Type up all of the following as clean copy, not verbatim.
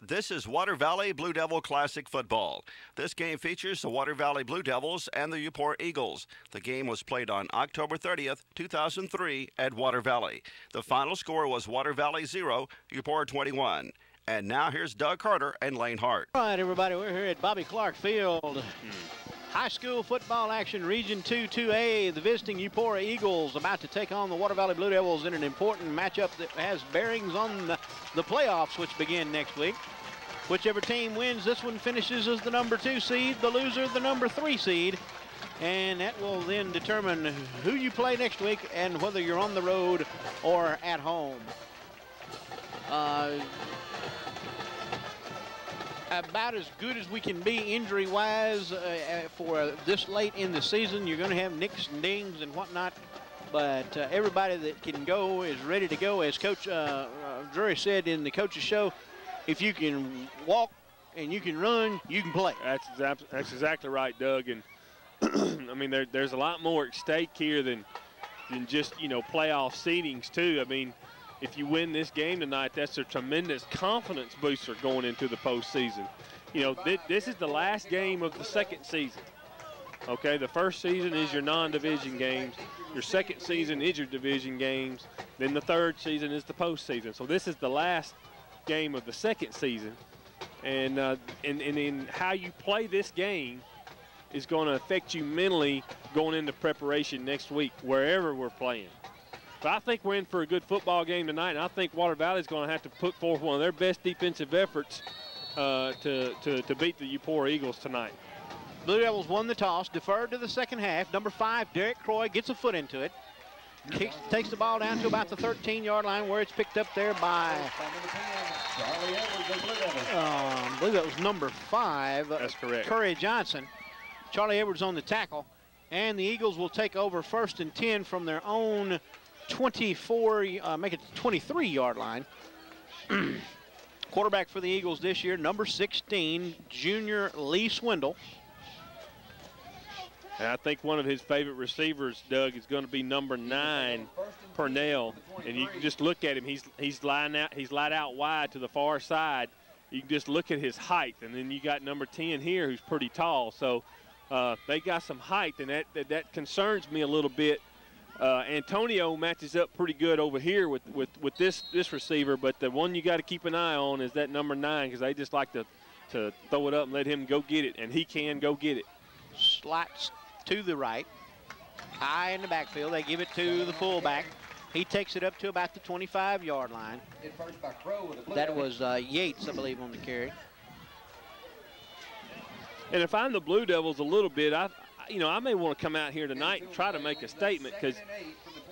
This is Water Valley Blue Devil Classic Football. This game features the Water Valley Blue Devils and the Eupora Eagles. The game was played on October 30th, 2003 at Water Valley. The final score was Water Valley 0, Eupora 21. And now here's Doug Carter and Lane Hart. All right, everybody, we're here at Bobby Clark Field. High school football action, Region 2, 2A. The visiting Eupora Eagles about to take on the Water Valley Blue Devils in an important matchup that has bearings on the playoffs, which begin next week. Whichever team wins this one finishes as the number 2 seed, the loser the number 3 seed. And that will then determine who you play next week and whether you're on the road or at home. About as good as we can be injury-wise for this late in the season. You're going to have nicks and dings and whatnot, but everybody that can go is ready to go. As Coach Drury said in the coach's show, if you can walk and you can run, you can play. That's exactly right, Doug. And I mean, there's a lot more at stake here than just, playoff seedings too. I mean, if you win this game tonight, that's a tremendous confidence booster going into the postseason. This is the last game of the second season. Okay, the first season is your non-division games. Your second season is your division games. Then the third season is the postseason. So this is the last game of the second season. And in how you play this game is going to affect you mentally going into preparation next week, wherever we're playing. But I think we're in for a good football game tonight, and I think Water Valley is going to have to put forth one of their best defensive efforts to beat the Eupora Eagles tonight. Blue Devils won the toss, deferred to the second half. Number 5, Derek Croy, gets a foot into it. Takes the ball down to about the 13-yard line where it's picked up there by, I believe that was number 5. That's correct. Curry Johnson. Charlie Edwards on the tackle. And the Eagles will take over 1st and 10 from their own 24, make it 23-yard line. Quarterback for the Eagles this year, number 16, junior Lee Swindle. And I think one of his favorite receivers, Doug, is going to be number 9, Purnell. And you can just look at him. He's lied out wide to the far side. You can just look at his height. And then you got number 10 here, who's pretty tall. So they got some height, and that concerns me a little bit. Antonio matches up pretty good over here with this receiver, but the one you got to keep an eye on is that number 9, because they just like to throw it up and let him go get it, and he can go get it. Slots to the right, high in the backfield. They give it to the fullback. He takes it up to about the 25-yard line. That was Yates, I believe, on the carry. And if I'm the Blue Devils a little bit, I may want to come out here tonight and try to make a statement, because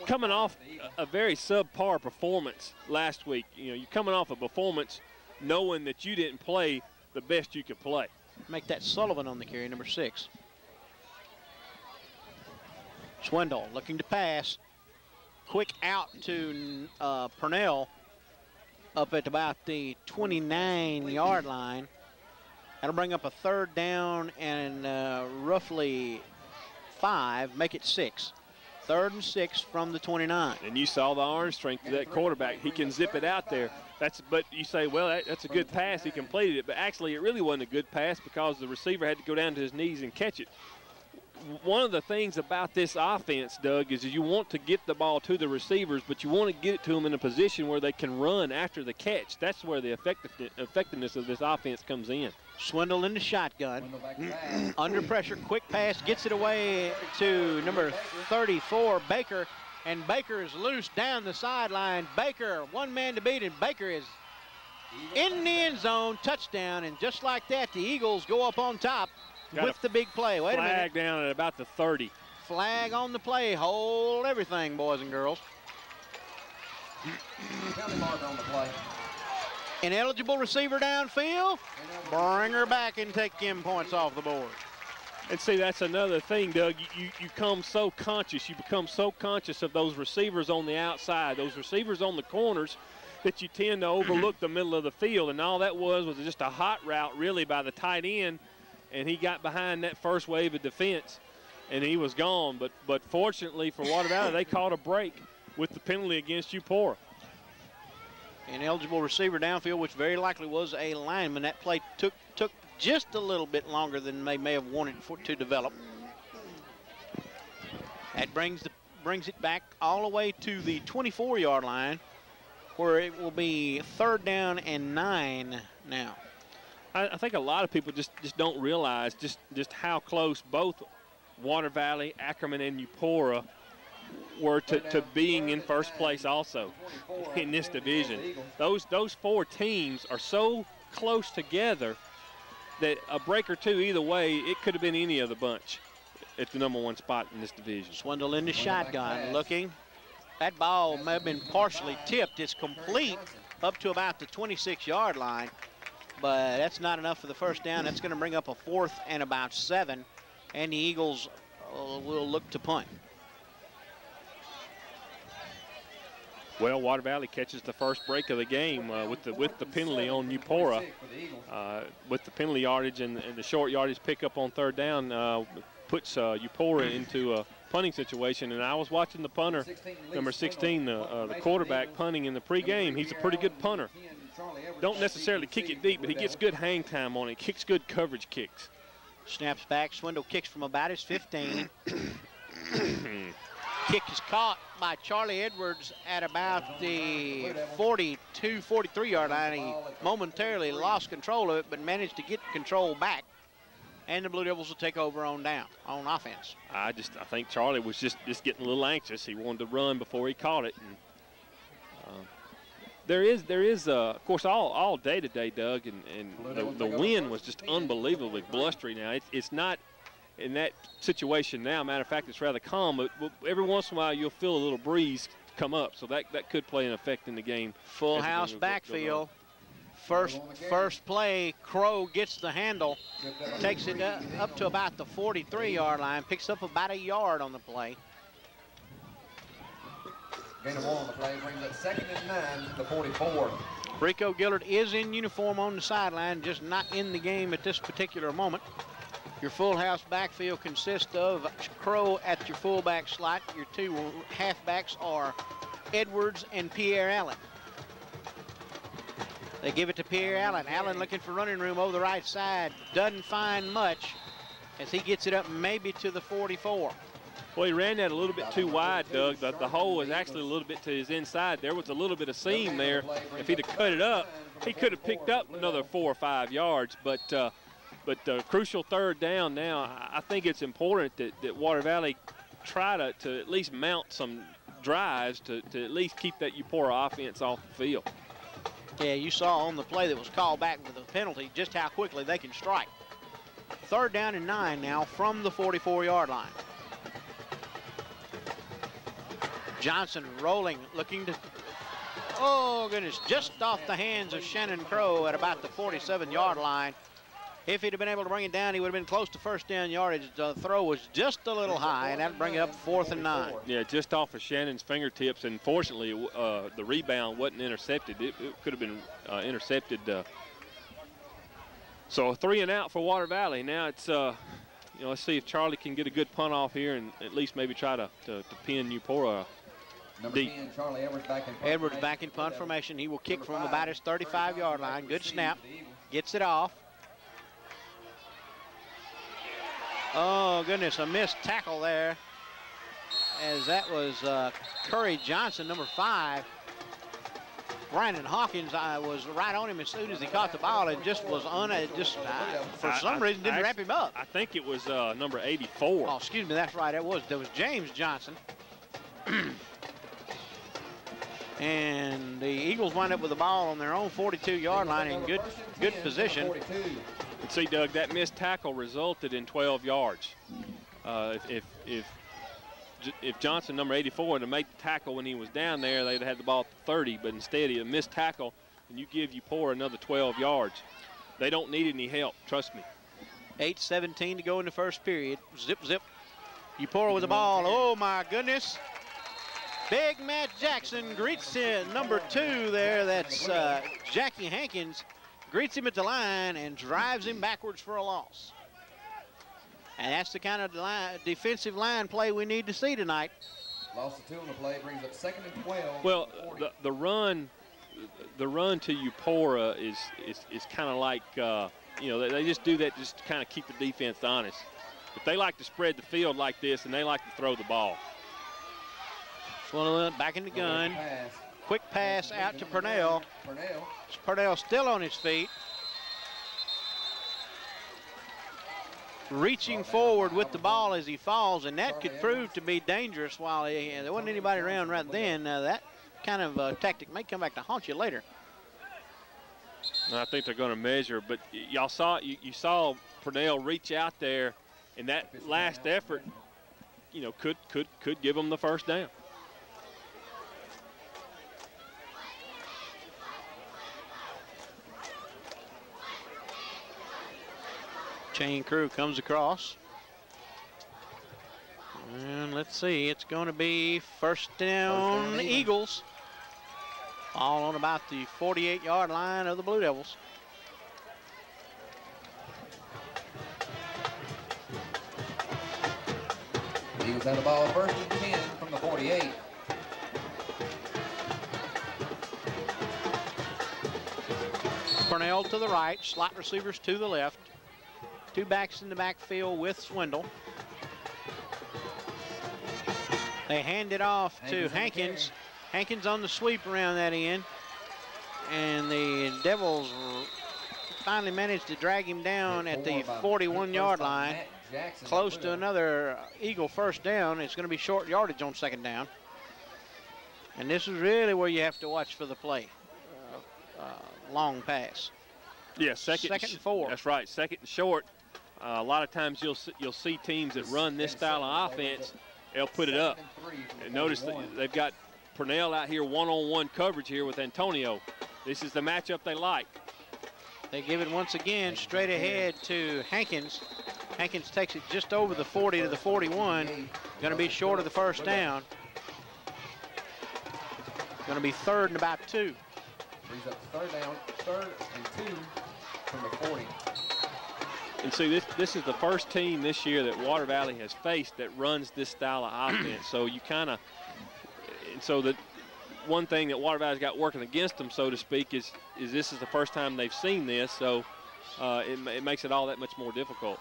coming off a very subpar performance last week, you're coming off a performance knowing that you didn't play the best you could play. Make that Sullivan on the carry, number 6. Swindle looking to pass. Quick out to Purnell up at about the 29-yard line. That'll bring up a 3rd down and roughly 5, make it 6. 3rd and 6 from the 29. And you saw the arm strength of that quarterback. He can zip it out there. But you say, well, that's a good pass. He completed it. But actually, it really wasn't a good pass because the receiver had to go down to his knees and catch it. One of the things about this offense, Doug, is you want to get the ball to the receivers, but you want to get it to them in a position where they can run after the catch. That's where the effectiveness of this offense comes in. Swindle in the shotgun. Under pressure, quick pass, gets it away to number 34, Baker. And Baker is loose down the sideline. Baker, one man to beat, and Baker is in the end zone, touchdown. And just like that, the Eagles go up on top with the big play. Wait a minute. Flag down at about the 30. Flag on the play. Hold everything, boys and girls. Ineligible receiver downfield. Bring her back and take them points off the board. And see, that's another thing, Doug. You become so conscious. You become so conscious of those receivers on the outside, those receivers on the corners, that you tend to overlook the middle of the field. And all that was just a hot route, really, by the tight end. And he got behind that first wave of defense, and he was gone. But fortunately for Water Valley, they caught a break with the penalty against Eupora. And ineligible receiver downfield, which very likely was a lineman. That play took just a little bit longer than they may have wanted to develop. That brings it back all the way to the 24-yard line, where it will be 3rd down and 9 now. I think a lot of people just don't realize just how close both Water Valley, Ackerman, and Eupora were to being in first place also in this division. Those 4 teams are so close together that a break or two either way, it could have been any of the bunch at the #1 spot in this division. Swindle in the shotgun, looking. That ball may have been partially tipped. It's complete up to about the 26-yard line, but that's not enough for the first down. That's going to bring up a 4th and about 7, and the Eagles will look to punt. Well, Water Valley catches the first break of the game with the penalty on Eupora. With the penalty yardage and the short yardage pickup on 3rd down, puts Eupora into a punting situation. And I was watching the punter, number 16, the quarterback, punting in the pregame. He's a pretty good punter. Don't necessarily kick it deep, but he gets good hang time on it. Kicks good coverage kicks. Snaps back. Swindle kicks from about his 15. Kick is caught by Charlie Edwards at about the 42, 43-yard line. He momentarily lost control of it, but managed to get control back. And the Blue Devils will take over on offense. I think Charlie was just getting a little anxious. He wanted to run before he caught it. And, there is of course, all day today, Doug, and the wind was just unbelievably blustery. Now it's not in that situation now. Matter of fact, it's rather calm, but every once in a while you'll feel a little breeze come up, so that could play an effect in the game. Full house backfield. First play, Crow gets the handle, takes it up to about the 43-yard line, picks up about a yard on the play. Gain of 1 on the play, brings it 2nd and 9 to the 44. Rico Gillard is in uniform on the sideline, just not in the game at this particular moment. Your full house backfield consists of Crow at your fullback slot. Your 2 halfbacks are Edwards and Pierre Allen. They give it to Pierre Allen. Allen looking for running room over the right side. Doesn't find much as he gets it up maybe to the 44. Well, he ran that a little bit too wide, Doug. The hole was actually a little bit to his inside. There was a little bit of seam there. If he'd have cut it up, he could have picked up another 4 or 5 yards. But the crucial 3rd down now, I think it's important that Water Valley try to at least mount some drives to at least keep that Eupora offense off the field. Yeah, you saw on the play that was called back with a penalty just how quickly they can strike. 3rd down and 9 now from the 44-yard line. Johnson rolling, looking to, oh goodness, just off the hands of Shannon Crow at about the 47-yard line. If he'd have been able to bring it down, he would have been close to first down yardage. The throw was just a little high, and that'd bring it up 4th and 9. Yeah, just off of Shannon's fingertips, and fortunately, the rebound wasn't intercepted. It could have been intercepted. So a 3 and out for Water Valley. Now it's, let's see if Charlie can get a good punt off here and at least maybe try to pin Eupora deep. 10, Charlie Edwards back in punt Edwards back in punt formation. He will kick from about his 35-yard line. Good snap. Gets it off. Oh, goodness, a missed tackle there, as that was Curry Johnson, number 5. Brandon Hawkins was right on him as soon as he caught the ball and just was for some reason didn't wrap him up. I think it was number 84. Oh, excuse me, that's right. That was James Johnson. And the Eagles wind up with the ball on their own 42-yard line in good position. And see, Doug, that missed tackle resulted in 12 yards. If Johnson, number 84, had made the tackle when he was down there, they'd have had the ball at the 30, but instead he had missed tackle, and you give Eupora another 12 yards. They don't need any help, trust me. 8:17 to go in the first period. Zip, zip. Eupora with the ball. Oh, my goodness. Big Matt Jackson greets him, number 2 there. That's Jackie Hankins. Greets him at the line and drives him backwards for a loss. And that's the kind of defensive line play we need to see tonight. Loss of 2 on the play, brings up 2nd and 12. Well, the run, the run to Eupora is kind of like, you know, they just do that just to kind of keep the defense honest. But they like to spread the field like this, and they like to throw the ball. Swindle back in the gun. Quick pass out to Purnell. Purnell still on his feet. Reaching forward with the ball as he falls, and that could prove to be dangerous. While there wasn't anybody around right then, that kind of tactic may come back to haunt you later. And I think they're going to measure, but y'all saw you saw Purnell reach out there, and that last effort, you know, could give them the first down. Chain crew comes across. And let's see, it's going to be first down Eagles. All on about the 48-yard line of the Blue Devils. Eagles have the ball first and 10 from the 48. Purnell to the right, slot receivers to the left. Two backs in the backfield with Swindle. They hand it off to Hankins. Hankins on the sweep around that end. And the Devils finally managed to drag him down at the 41-yard line. Close to another Eagle first down. It's going to be short yardage on second down. And this is really where you have to watch for the play. Long pass. Yeah, second and 4. That's right, second and short. A lot of times you'll see teams that run this style of offense, they'll put it up. And notice that they've got Purnell out here one-on-one coverage here with Antonio. This is the matchup they like. They give it once again straight ahead to Hankins. Hankins takes it just over the 40 to the 41. Going to be short of the first down. Going to be third and about 2. Brings up third down, third and 2 from the 40. And see, this is the first team this year that Water Valley has faced that runs this style of offense. So you kind of, and so that one thing that Water Valley's got working against them, so to speak, is this is the first time they've seen this. So it makes it all that much more difficult.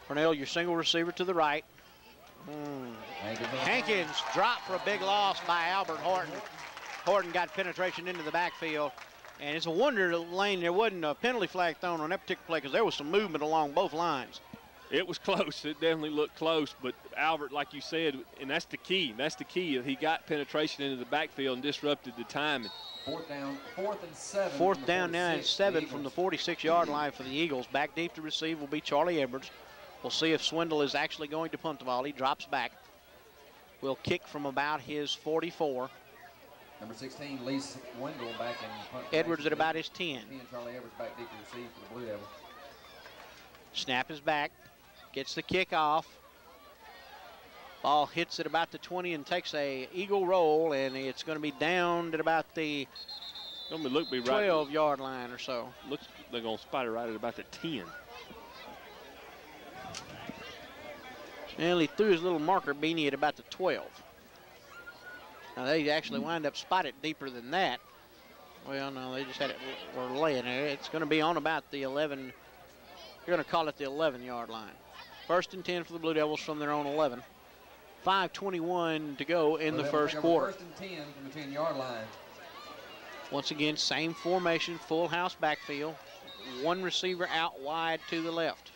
Purnell, your single receiver to the right. Hankins dropped for a big loss by Albert Horton. Horton got penetration into the backfield. And it's a wonder, Lane, there wasn't a penalty flag thrown on that particular play because there was some movement along both lines. It was close. It definitely looked close. But Albert, like you said, and that's the key. That's the key. He got penetration into the backfield and disrupted the timing. Fourth and 7. Fourth down now and 7 from the 46-yard line for the Eagles. Back deep to receive will be Charlie Edwards. We'll see if Swindle is actually going to punt the ball. He drops back. Will kick from about his 44. Number 16, Lee Swindle back in punt. Edwards at about his 10. Charlie Edwards back deep to receive for the Blue Devils. Snap is back. Gets the kick off. Ball hits at about the 20 and takes a Eagle roll, and it's going to be down at about the 12-yard line or so. Looks they're going to spot it right at about the 10. Well, he threw his little marker beanie at about the 12. Now, they actually wind up spotted deeper than that. Well, no, they just had it, were laying there. It's going to be on about the 11. You're going to call it the 11-yard line. First and 10 for the Blue Devils from their own 11. 5:21 to go in the first quarter. First and 10 from the 10-yard line. Once again, same formation, full house backfield. One receiver out wide to the left.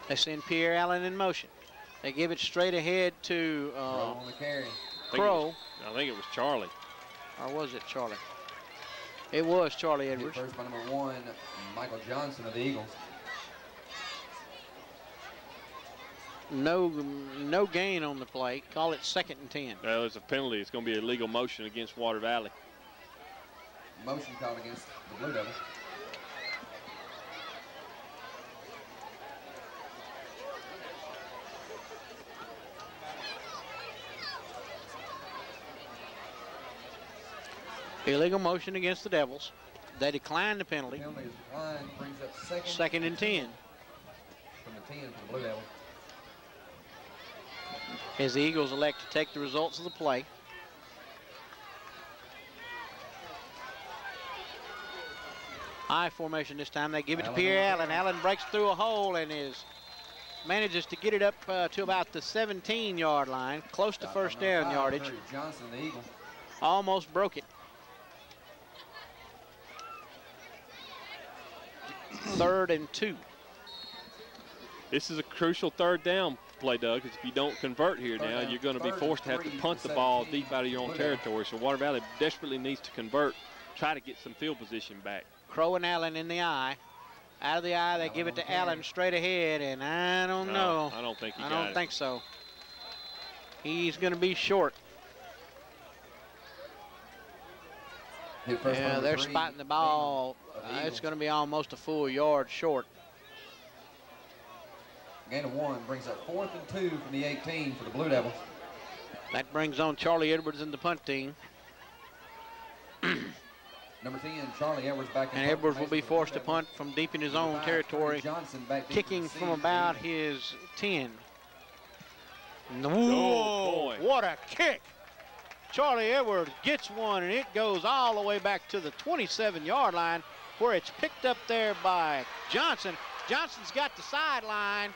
They send Pierre Allen in motion. They give it straight ahead to on the carry. Crow. I think it was Charlie. Or was it Charlie? It was Charlie Edwards. First by number 1, Michael Johnson of the Eagles. No gain on the play. Call it second and 10. Well, it's a penalty. It's going to be a legal motion against Water Valley. Motion called against the Blue Devils. Illegal motion against the Devils. They decline the penalty. Penalty is declined, brings up second and 10. From the 10 for the Blue Devils. as the Eagles elect to take the results of the play. I formation this time. They give it to Pierre Allen. Allen breaks through a hole and manages to get it up to about the 17-yard line, close to first down yardage. Johnson, the Eagle. Almost broke it. 3rd and 2. This is a crucial 3rd down play, Doug, because if you don't convert here now, you're going to be forced to have to punt the ball deep out of your own territory. So Water Valley desperately needs to convert, try to get some field position back. Crow and Allen in the eye. Out of the eye, they give it to Allen straight ahead, and I don't know. I don't think he I got don't think so. He's going to be short. Yeah, they're spotting the ball. It's going to be almost a full yard short. Gain of 1 brings up 4th and 2 from the 18 for the Blue Devils. That brings on Charlie Edwards in the punt team. Number 10, Charlie Edwards back in. And Edwards will be forced to punt from deep in his own territory, kicking from about his 10. Whoa, what a kick. Charlie Edwards gets one, and it goes all the way back to the 27-yard line, where it's picked up there by Johnson. Johnson's got the sideline,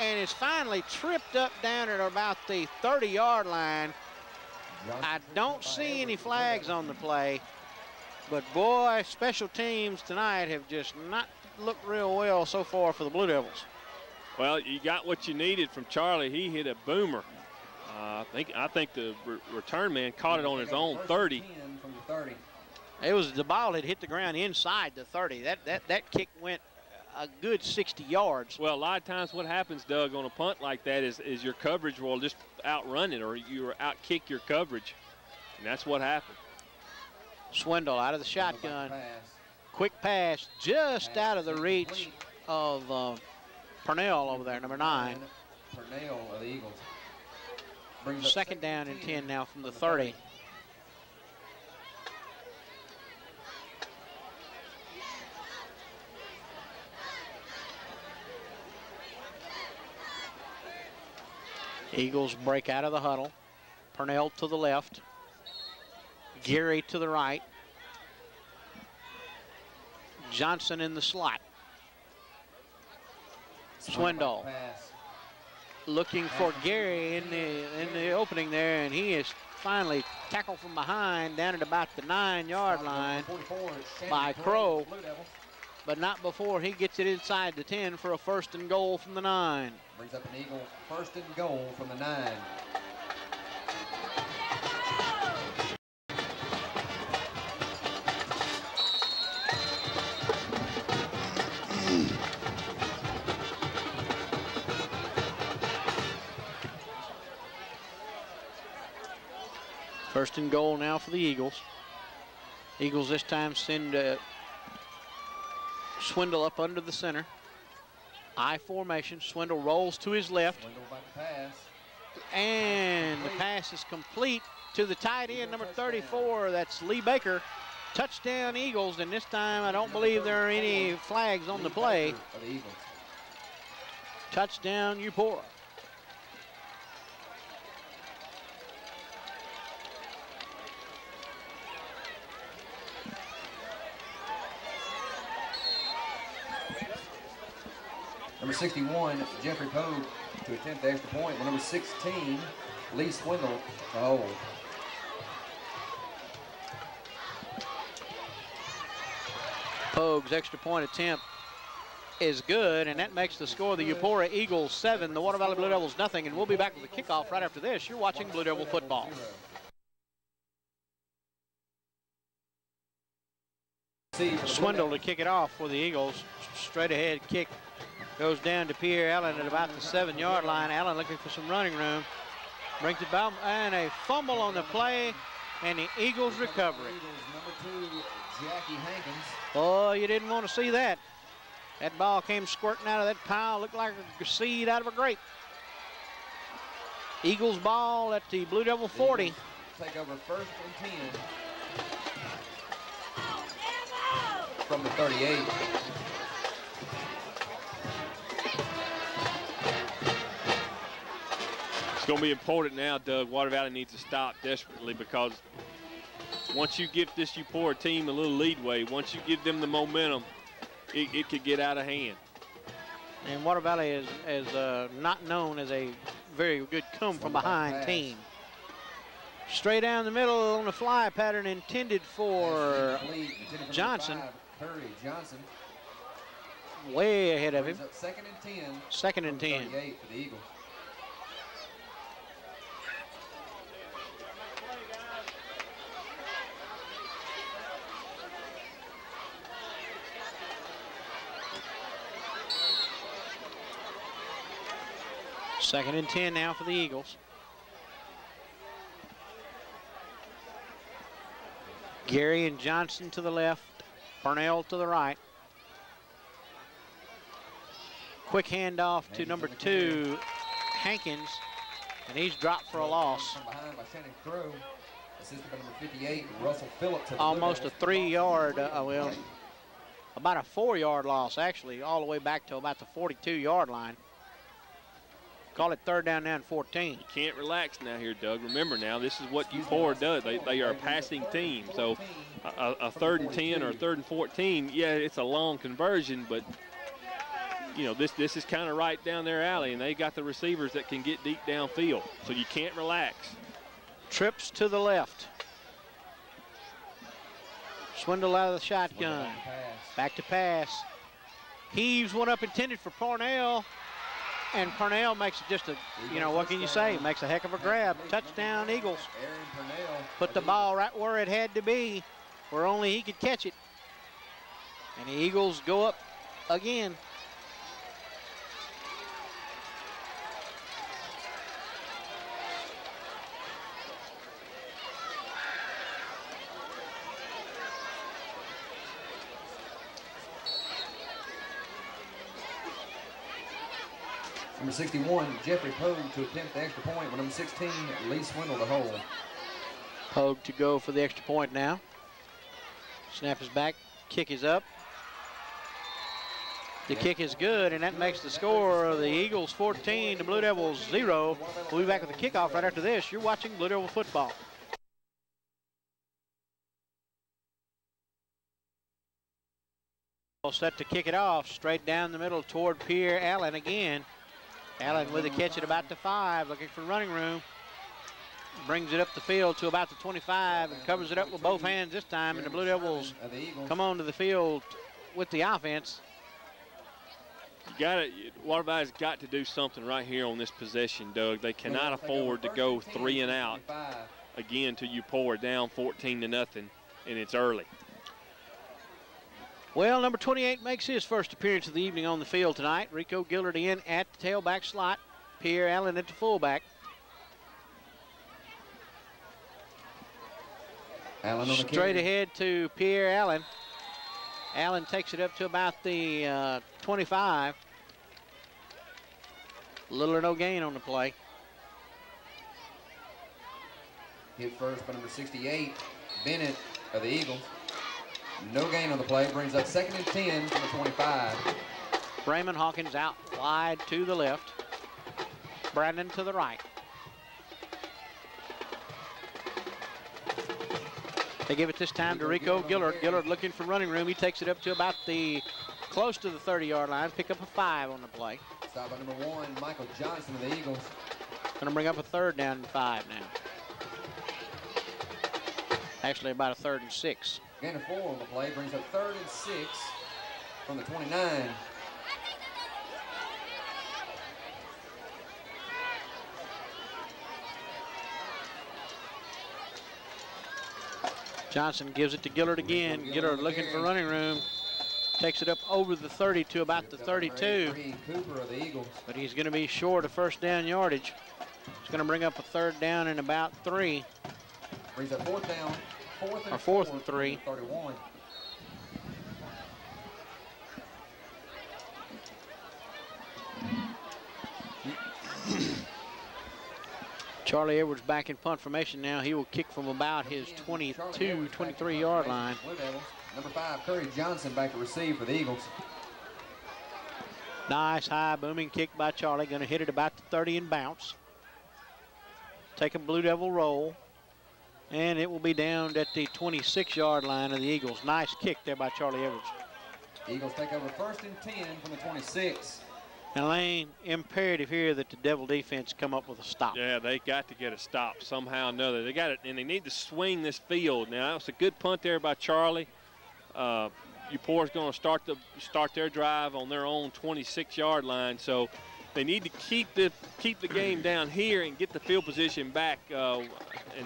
and is finally tripped up down at about the 30-yard line. I don't see any flags on the play, but boy, special teams tonight have just not looked real well so far for the Blue Devils. Well, you got what you needed from Charlie. He hit a boomer. I think the return man caught it on his own 30. It was the ball had hit the ground inside the 30. That kick went a good 60 yards. Well, a lot of times what happens, Doug, on a punt like that is your coverage will just outrun it, or you outkick your coverage, and that's what happened. Swindle out of the shotgun. Quick pass just out of the reach of Purnell over there, number 9. Purnell of the Eagles. 2nd down and 10 now from the 30. Eagles break out of the huddle. Purnell to the left. Gary to the right. Johnson in the slot. Swindle looking for Gary in the opening there, and he is finally tackled from behind down at about the 9-yard line by Crow, but not before he gets it inside the 10 for a 1st and goal from the 9. Brings up an Eagle 1st and goal from the 9. First and goal now for the Eagles. Eagles this time send Swindle up under the center. I formation. Swindle rolls to his left. And the pass is complete to the tight end, number 34. That's Lee Baker. Touchdown Eagles, and this time I don't believe there are any flags on the play. Touchdown Eupora. Number 61, Jeffrey Pogue to attempt the extra point. Number 16, Lee Swindle to hold. Pogue's extra point attempt is good, and that makes the score the Eupora Eagles 7, the Water Valley Blue Devils nothing, and we'll be back with the kickoff right after this. You're watching Blue Devil football. Swindle to kick it off for the Eagles. Straight ahead kick goes down to Pierre Allen at about the 7-yard line. Allen looking for some running room. Brings it back, and a fumble on the play, and the Eagles recover it. Number 2, Jackie Hankins. Oh, you didn't want to see that. That ball came squirting out of that pile, looked like a seed out of a grape. Eagles ball at the Blue Devil 40. Take over 1st and 10 from the 38. going to be important now, Doug. Water Valley needs to stop desperately, because once you give this Eupora team a little leadway, once you give them the momentum, it could get out of hand. And Water Valley is not known as a very good come-from-behind team. Straight down the middle on the fly pattern intended for Johnson. Curry Johnson. Way ahead of him. Second and 10. Second and 10. 38 for the Eagles. Second and 10 now for the Eagles. Gary and Johnson to the left, Purnell to the right. Quick handoff to number 2, Hankins, and he's dropped for a loss. From behind by Shannon Crow, assisted by number 58, Russell Phillips. Almost a 3-yard, well, about a 4-yard loss, actually, all the way back to about the 42-yard line. Call it third down now and 14. You can't relax now here, Doug. Remember now, this is what Eupora does. They are a passing team. So a third and 10 or a third and 14, yeah, it's a long conversion, but you know, this is kind of right down their alley, and they got the receivers that can get deep downfield. So you can't relax. Trips to the left. Swindle out of the shotgun. Back to pass. Heaves one up intended for Purnell. And Purnell makes it just a, you know, what can you say? Makes a heck of a grab. Touchdown, Eagles. Put the ball right where it had to be, where only he could catch it. And the Eagles go up again. Number 61, Jeffrey Pogue to attempt the extra point, with number 16, Lee Swindle to hold. Pogue to go for the extra point now. Snap is back, kick is up. The kick is good, and that makes the score of the Eagles 14, the Blue Devils 0. We'll be back with the kickoff right after this. You're watching Blue Devil football. Set to kick it off, straight down the middle toward Pierre Allen again. Allen with a catch at about the 5, looking for running room. Brings it up the field to about the 25 and covers it up with both hands this time, and the Blue Devils come onto the field with the offense. Water Valley's got to do something right here on this possession, Doug. They cannot afford to go 3 and out again to Eupora, down 14-0, and it's early. Well, number 28 makes his first appearance of the evening on the field tonight. Rico Gillard in at the tailback slot. Pierre Allen at the fullback. Allen on the straight ahead to Pierre Allen. Allen takes it up to about the 25. Little or no gain on the play. Hit first by number 68, Bennett of the Eagles. No gain on the play, brings up second and 10 from the 25. Raymond Hawkins out wide to the left. Brandon to the right. They give it this time to Rico Gillard. Gillard looking for running room. He takes it up to about the close to the 30-yard line. Pick up a 5 on the play. Stop by number 1, Michael Johnson of the Eagles. Going to bring up a third down and 5 now. Actually about a 3rd and 6. Gain of 4 on the play, brings up 3rd and 6 from the 29. Johnson gives it to Gillard again. Gillard looking for running room. Takes it up over the 30 to about the 32. Cooper of the Eagles. But he's going to be short of first down yardage. He's going to bring up a 3rd down and about 3. Brings up 4th down. 4th and 3. 31. Charlie Edwards back in punt formation now. He will kick from about his 22, 23-yard line. Number 5, Curry Johnson back to receive for the Eagles. Nice high booming kick by Charlie. Going to hit it about the 30 and bounce. take a Blue Devil roll, and it will be down at the 26-yard line of the Eagles. Nice kick there by Charlie Edwards. Eagles take over 1st and 10 from the 26. And Lane, imperative here that the Devil defense come up with a stop. Yeah, they got to get a stop somehow or another. They got it, and they need to swing this field. Now, that was a good punt there by Charlie. Eupora's going to start their drive on their own 26-yard line, so they need to keep the game down here and get the field position back. And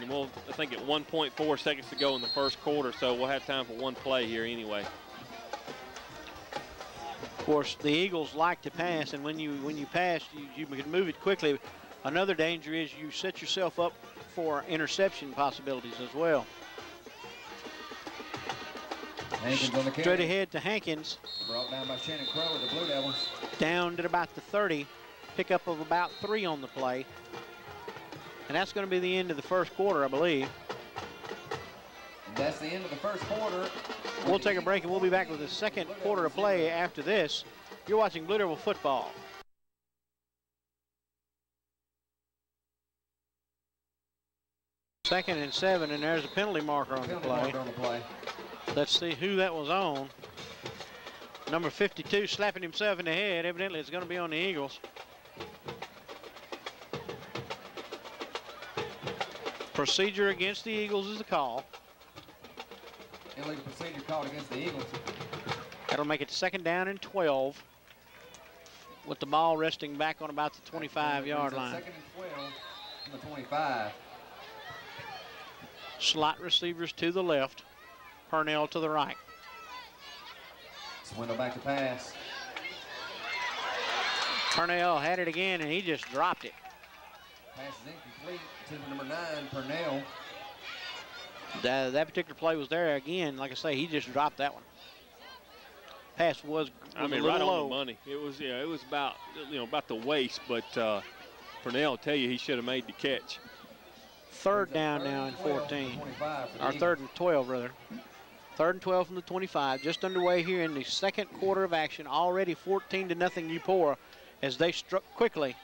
I think at 1.4 seconds to go in the first quarter, so we'll have time for one play here anyway. Of course, the Eagles like to pass, and when you pass, you can move it quickly. Another danger is you set yourself up for interception possibilities as well. Hankins on the carry. Straight ahead to Hankins. Brought down by Shannon Crow with the Blue Devils. Down at about the 30. Pickup of about 3 on the play. And that's going to be the end of the first quarter, I believe. And that's the end of the first quarter. We'll take a break, and we'll be back with the second quarter of play after this. You're watching Blue Devil football. Second and 7, and there's a penalty marker on the play. Let's see who that was on. Number 52 slapping himself in the head. Evidently, it's going to be on the Eagles. Procedure against the Eagles is the call. Illegal procedure called against the Eagles. That'll make it 2nd down and 12 with the ball resting back on about the 25-yard line. 2nd and 12 from the 25. Slot receivers to the left. Purnell to the right. Swindle back to pass. Purnell had it again, and he just dropped it. Pass is incomplete to number 9, Purnell. That particular play was there again. Like I say, he just dropped that one. Pass was I mean, a little right low. on the money. It was, yeah, it was about, about the waist, but Purnell will tell you he should have made the catch. 3rd down now and 14. Or 3rd and 12, rather. 3rd and 12 from the 25. Just underway here in the second quarter of action. Already 14-0 Eupora as they struck quickly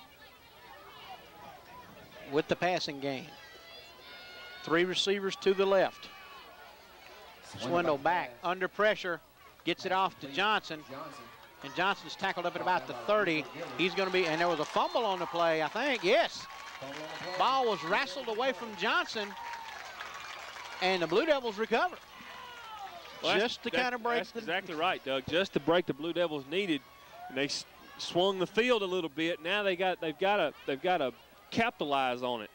with the passing game. 3 receivers to the left. Swindle back under pressure. Gets it off to Johnson. And Johnson's tackled up at about the 30. He's going to be, and there was a fumble on the play, I think. Yes. Ball was wrestled away from Johnson. And the Blue Devils recovered. Well, just to kind of break. That's exactly right, Doug. Just to break the Blue Devils needed. And they swung the field a little bit. Now they've got to capitalize on it.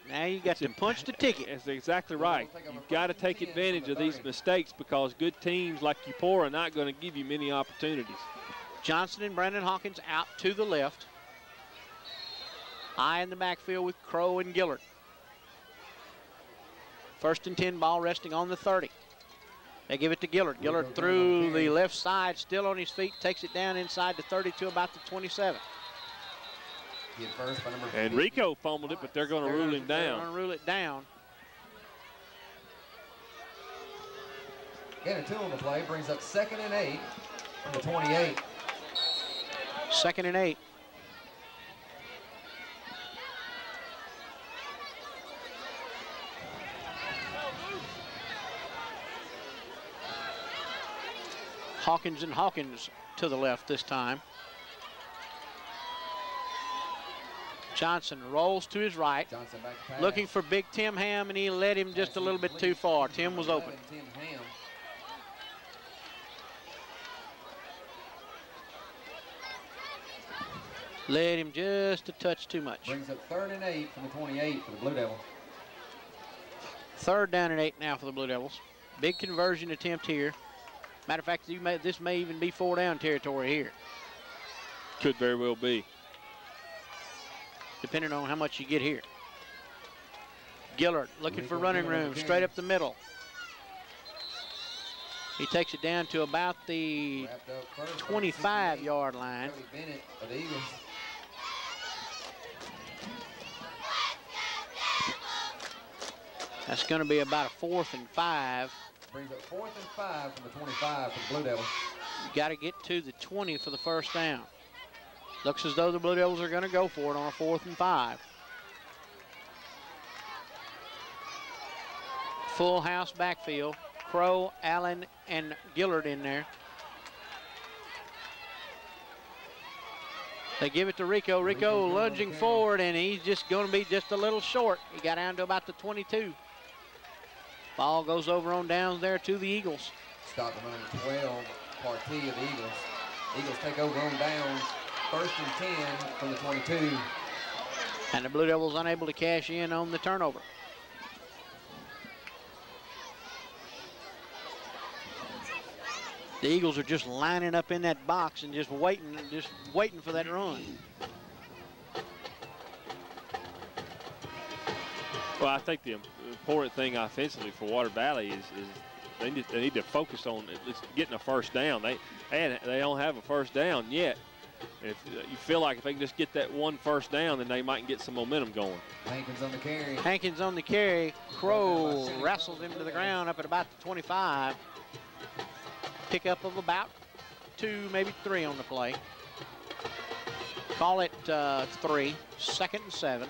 Now you got to punch the ticket. That's exactly right. You've got to take advantage of these mistakes because good teams like Eupora are not going to give you many opportunities. Johnson and Brandon Hawkins out to the left. High in the backfield with Crow and Gillard. 1st and 10, ball resting on the 30. They give it to Gillard. Gillard through the left side, still on his feet, takes it down inside the 30 to about the 27. And Rico fumbled it, but they're going to rule him down. They're going to rule it down. Gain of 2 on the play brings up 2nd and 8 from the 28. 2nd and 8. Hawkins and Hawkins to the left this time. Johnson rolls to his right, looking for Big Tim Ham, and he led him just a little bit too far. Tim was open. Led him just a touch too much. Brings up 3rd and 8 from the 28 for the Blue Devils. 3rd down and 8 now for the Blue Devils. Big conversion attempt here. Matter of fact, this may even be 4-down territory here. Could very well be. Depending on how much you get here. Gillard looking for running room, straight up the middle. He takes it down to about the 25-yard line. That's going to be about a 4th and 5. Brings up 4th and 5 from the 25 for the Blue Devils. You got to get to the 20 for the 1st down. Looks as though the Blue Devils are going to go for it on a 4th and 5. Full house backfield. Crow, Allen, and Gillard in there. They give it to Rico. Rico lunging forward, and he's just going to be just a little short. He got down to about the 22. Ball goes over on downs there to the Eagles. Stop the number 12, Partee of the Eagles. Eagles take over on downs, 1st and 10 from the 22. And the Blue Devils unable to cash in on the turnover. The Eagles are just lining up in that box and just waiting for that run. Well, I think the important thing offensively for Water Valley is they need to focus on at least getting a first down. They don't have a first down yet. If you feel like if they can just get that one first down, then they might get some momentum going. Hankins on the carry. Hankins on the carry. Crow wrestles him to the ground up at about the 25. Pickup of about 2, maybe 3 on the play. Call it 3, 2nd and 7.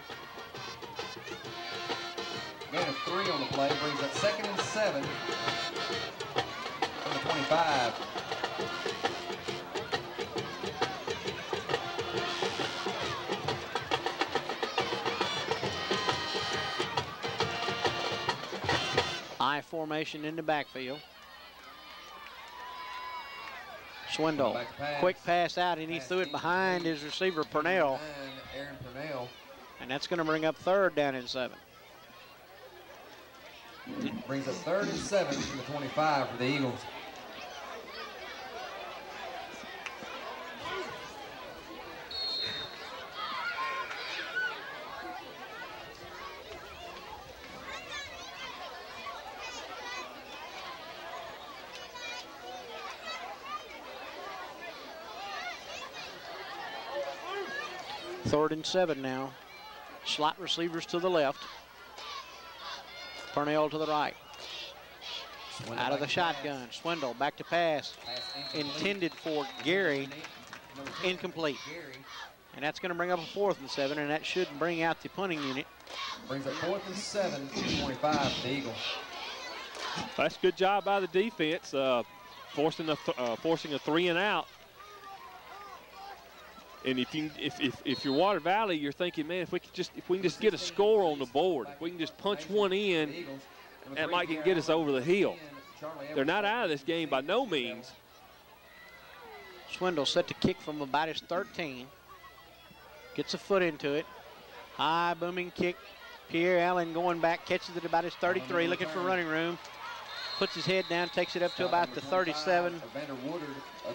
Gain of 3 on the play brings up 2nd and 7 from the 25. I formation in the backfield. Swindle, quick pass out, and he threw it behind his receiver, Purnell. Aaron Purnell. And that's going to bring up 3rd down and 7. Brings up 3rd and 7 from the 25 for the Eagles. Third and 7 now. Slot receivers to the left. Purnell to the right. Swindle out of the shotgun. Pass. Swindle back to pass. Intended for Gary. Incomplete. And that's going to bring up a 4th and 7, and that should bring out the punting unit. Brings up 4th and 7 from 25 for the Eagles. That's a good job by the defense, forcing a 3 and out. And if you're Water Valley, you're thinking, man, if we can just get a score on the board, if we can just punch one in, that might get us over the hill. They're not out of this game by no means. Swindle set to kick from about his 13. Gets a foot into it. High booming kick. Pierre Allen going back, catches it about his 33, looking for running room. Puts his head down, takes it up to about the 37.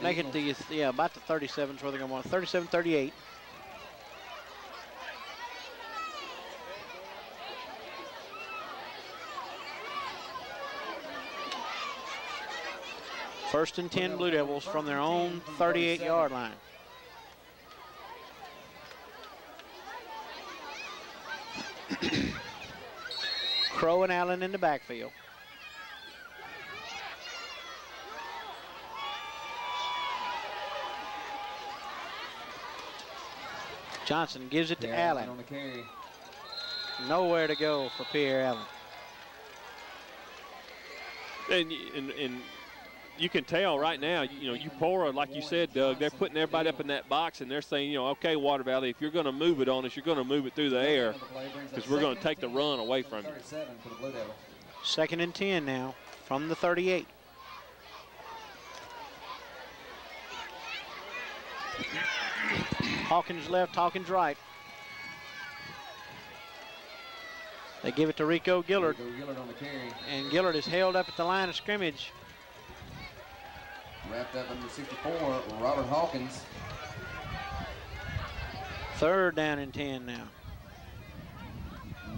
Make it the, about the 37 is where they're going to want. 37, 38. First and 10 Blue Devils from their own 38-yard line. Crow and Allen in the backfield. Johnson gives it to Allen. On the carry. Nowhere to go for Pierre Allen. And you can tell right now, Eupora, like you said, Doug, they're putting everybody up in that box, and they're saying, okay, Water Valley, if you're going to move it on us, you're going to move it through the air because we're going to take the run away from you. 2nd and 10 now from the 38. Hawkins left, Hawkins right. They give it to Rico Gillard. On the carry. And Gillard is held up at the line of scrimmage. Wrapped up under 64, Robert Hawkins. 3rd down and 10 now.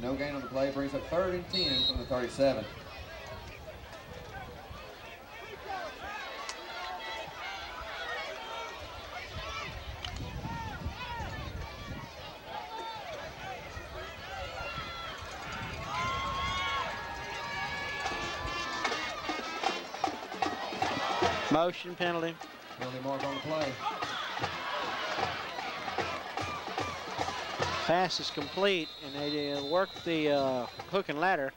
No gain on the play, brings up 3rd and 10 from the 37. Motion penalty. Penalty mark on the play. Pass is complete, and they work the hook and ladder.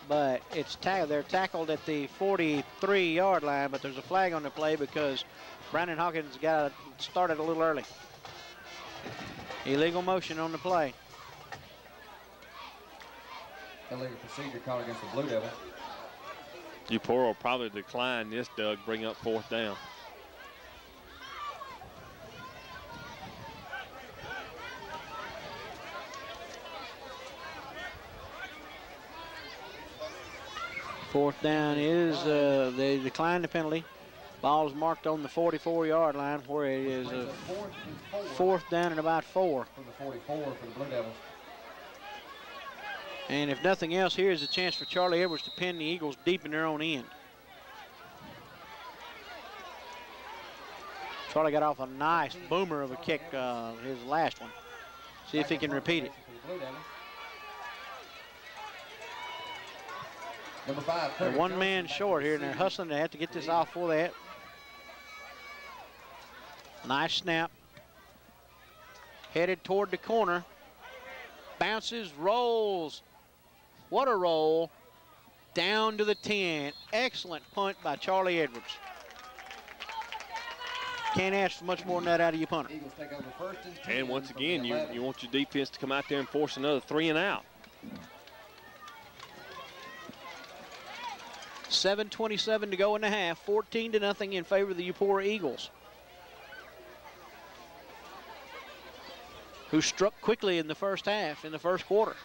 but they're tackled at the 43-yard line, but there's a flag on the play because Brandon Hawkins got started a little early. Illegal motion on the play. Illegal procedure called against the Blue Devils. Eupora will probably decline this, Doug, bring up 4th down. Fourth down is, they declined the penalty. Ball is marked on the 44-yard line where it is a 4th down and about 4. From the 44 for the Blue Devils. And if nothing else, here is a chance for Charlie Edwards to pin the Eagles deep in their own end. Charlie got off a nice boomer of a kick, his last one. See if he can repeat it. Number 5. They're one man short here, and they're hustling. They have to get this off for that. Nice snap. Headed toward the corner. Bounces, rolls. What a roll. Down to the 10. Excellent punt by Charlie Edwards. Can't ask for much more than that out of your punter. Eagles take over 1st and 10. And once again, you want your defense to come out there and force another 3 and out. 7:27 to go in the half. 14-0 in favor of the Eupora Eagles, who struck quickly in the first half, in the first quarter.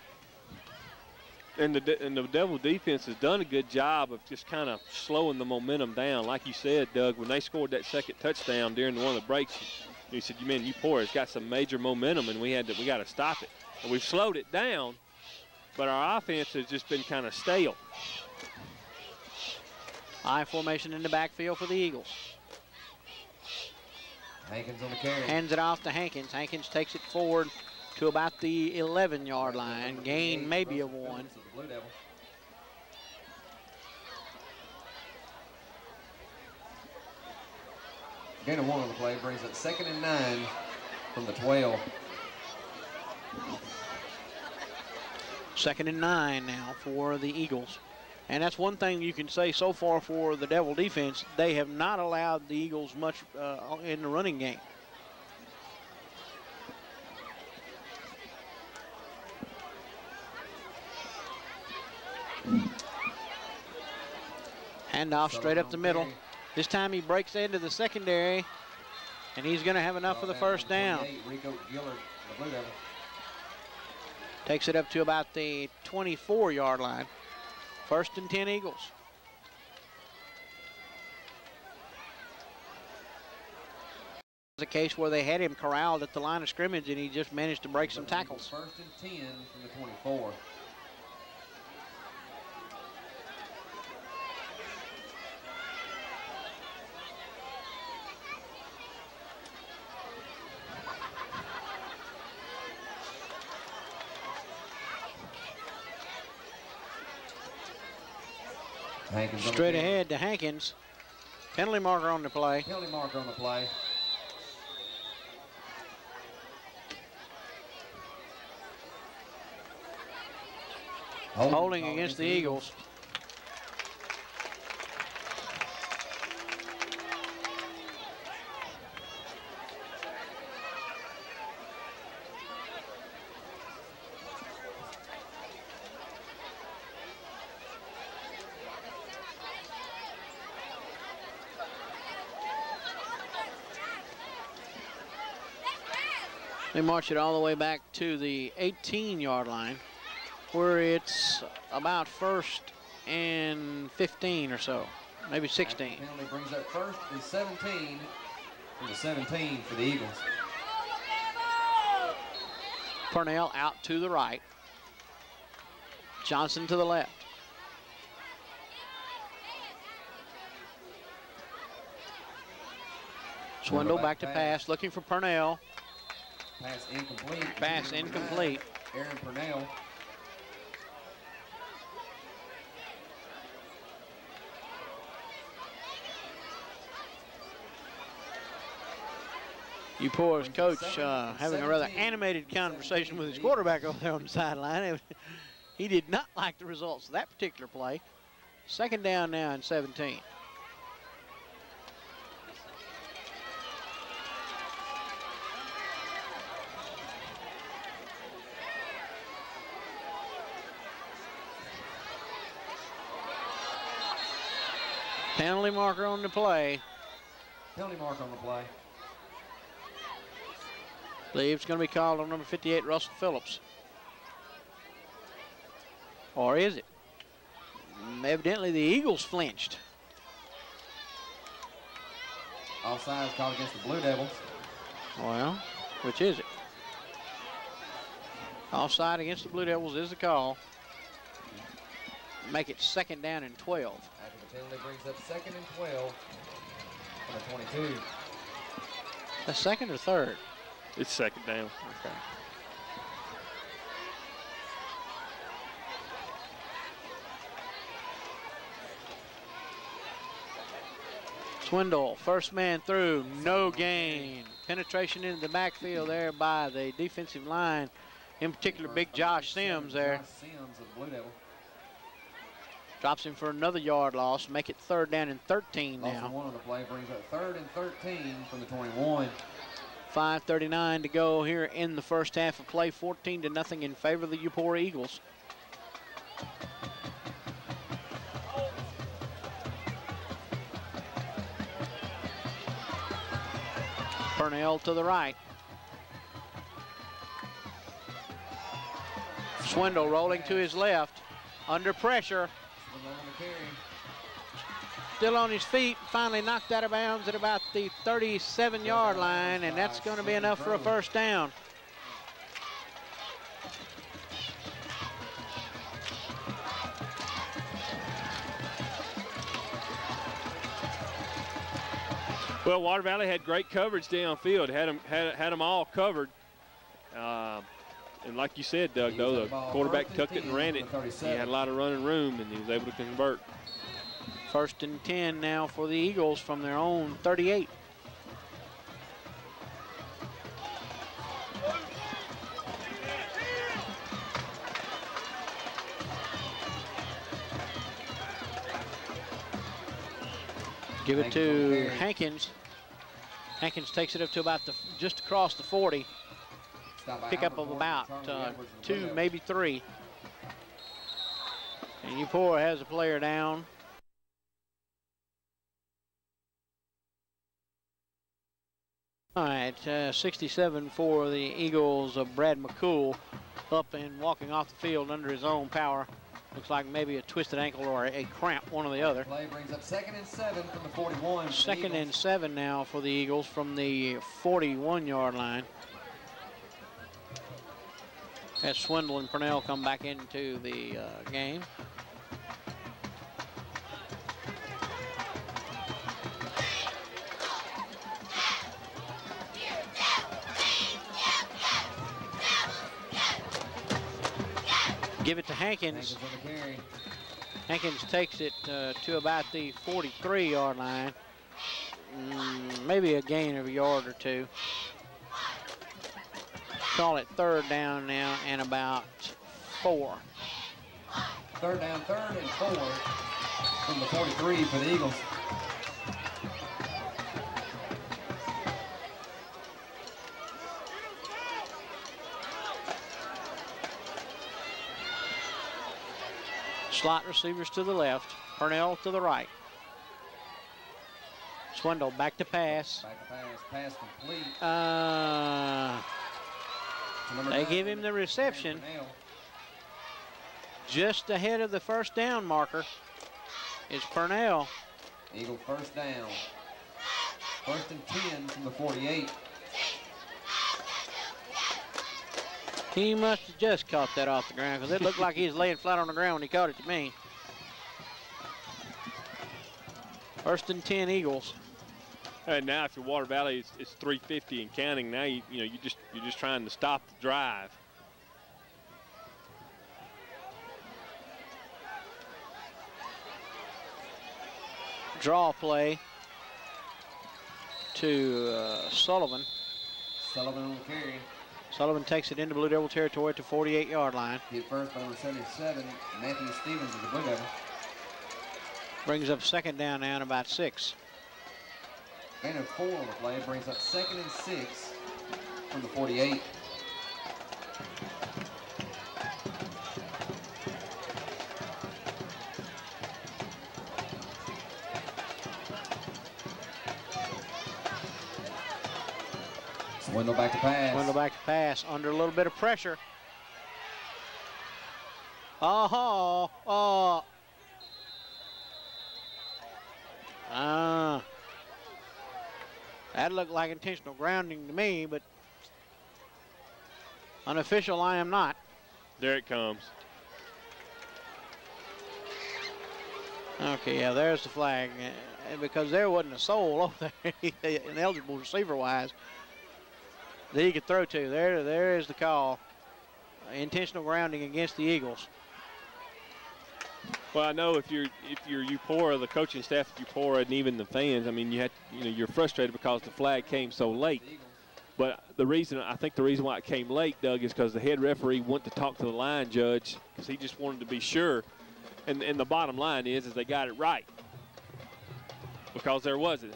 And the Devil defense has done a good job of just kind of slowing the momentum down. Like you said, Doug, when they scored that second touchdown during one of the breaks, you said, you mean Eupora has got some major momentum, and we got to stop it. And we've slowed it down, but our offense has just been kind of stale. I formation in the backfield for the Eagles. Hankins on the carry. Hands it off to Hankins. Hankins takes it forward to about the 11-yard line. Gain maybe of 1. Gain of 1 on the play brings it 2nd and 9 from the 12. 2nd and 9 now for the Eagles. And that's one thing you can say so far for the Devil defense. They have not allowed the Eagles much in the running game. Handoff straight up the middle. This time he breaks into the secondary, and he's going to have enough for the first down. Takes it up to about the 24-yard line. 1st and 10 Eagles. A case where they had him corralled at the line of scrimmage, and he just managed to break some tackles. 1st and 10 from the 24. Straight ahead to Hankins. Penalty marker on the play. Penalty marker on the play. Holding against the Eagles. They march it all the way back to the 18-yard line, where it's about 1st and 15 or so, maybe 16. Penalty brings up 1st and 17 from the 17 for the Eagles. Purnell out to the right. Johnson to the left. Swindle back to pass, looking for Purnell. Pass incomplete. Pass incomplete. Aaron Purnell. Eupora's coach having a rather animated conversation with his quarterback over there on the sideline. He did not like the results of that particular play. Second down now and 17. Penalty marker on the play. Penalty mark on the play. I believe it's going to be called on number 58, Russell Phillips. Or is it? Evidently the Eagles flinched. Offside is called against the Blue Devils. Well, which is it? Offside against the Blue Devils is the call. Make it second down and 12. After the penalty brings up second and 12 from the 22. The second or third? It's second down. Okay. Swindle, first man through, no gain. Penetration into the backfield there by the defensive line, in particular big Josh Sims there. Josh Sims of Blue Devil. Drops him for another yard loss, make it third down and 13 Loss now. of 1 on the play brings up third and 13 from the 21. 5:39 to go here in the first half of play, 14-0 in favor of the Eupora Eagles. Purnell to the right. Swindle rolling to his left, under pressure. Still on his feet, finally knocked out of bounds at about the 37-yard line, and that's going to be enough for a first down. Well, Water Valley had great coverage downfield, had them all covered. And like you said, Doug, though, the quarterback tucked it and ran it. He had a lot of running room, and he was able to convert. First and 10 now for the Eagles from their own 38. Give it to Hankins. Hankins takes it up to about just across the 40. Pickup of about 2, maybe 3. And Eupora has a player down. All right, 67 for the Eagles of Brad McCool, up and walking off the field under his own power. Looks like maybe a twisted ankle or a cramp, one or the other. Play brings up second and 7 from the 41. Second and 7 now for the Eagles from the 41-yard line. As Swindle and Purnell come back into the game. Give it to Hankins. Hankins takes it to about the 43-yard line. Maybe a gain of a yard or 2. Call it third down now and about 4. Third down, third and 4 from the 43 for the Eagles. Slot receivers to the left, Purnell to the right. Swindle back to pass. Back to pass complete. They give him the reception just ahead of the first down marker. It's Purnell. Eagle first down. First and 10 from the 48. He must have just caught that off the ground because it looked like he was laying flat on the ground when he caught it to me. First and 10 Eagles. And now if you're Water Valley, it's 3:50 and counting. Now you're just trying to stop the drive. Draw play to Sullivan. Sullivan will carry. Sullivan takes it into Blue Devil territory at the 48-yard line. Hit first by number 77, Matthew Stevens of the Blue Devils. Brings up second down now and about 6. Gain of 4 on the play, brings up 2nd and 6 from the 48. Swindle back to pass. Swindle back to pass under a little bit of pressure. That looked like intentional grounding to me, but unofficial I am not. There it comes. Okay, yeah, there's the flag. Because there wasn't a soul over there, an eligible receiver-wise, that he could throw to. There is the call. Intentional grounding against the Eagles. Well, I know if you're Eupora, the coaching staff at Eupora, and even the fans, I mean, you're frustrated because the flag came so late. But I think the reason why it came late, Doug, is because the head referee went to talk to the line judge because he just wanted to be sure. And the bottom line is they got it right because there wasn't.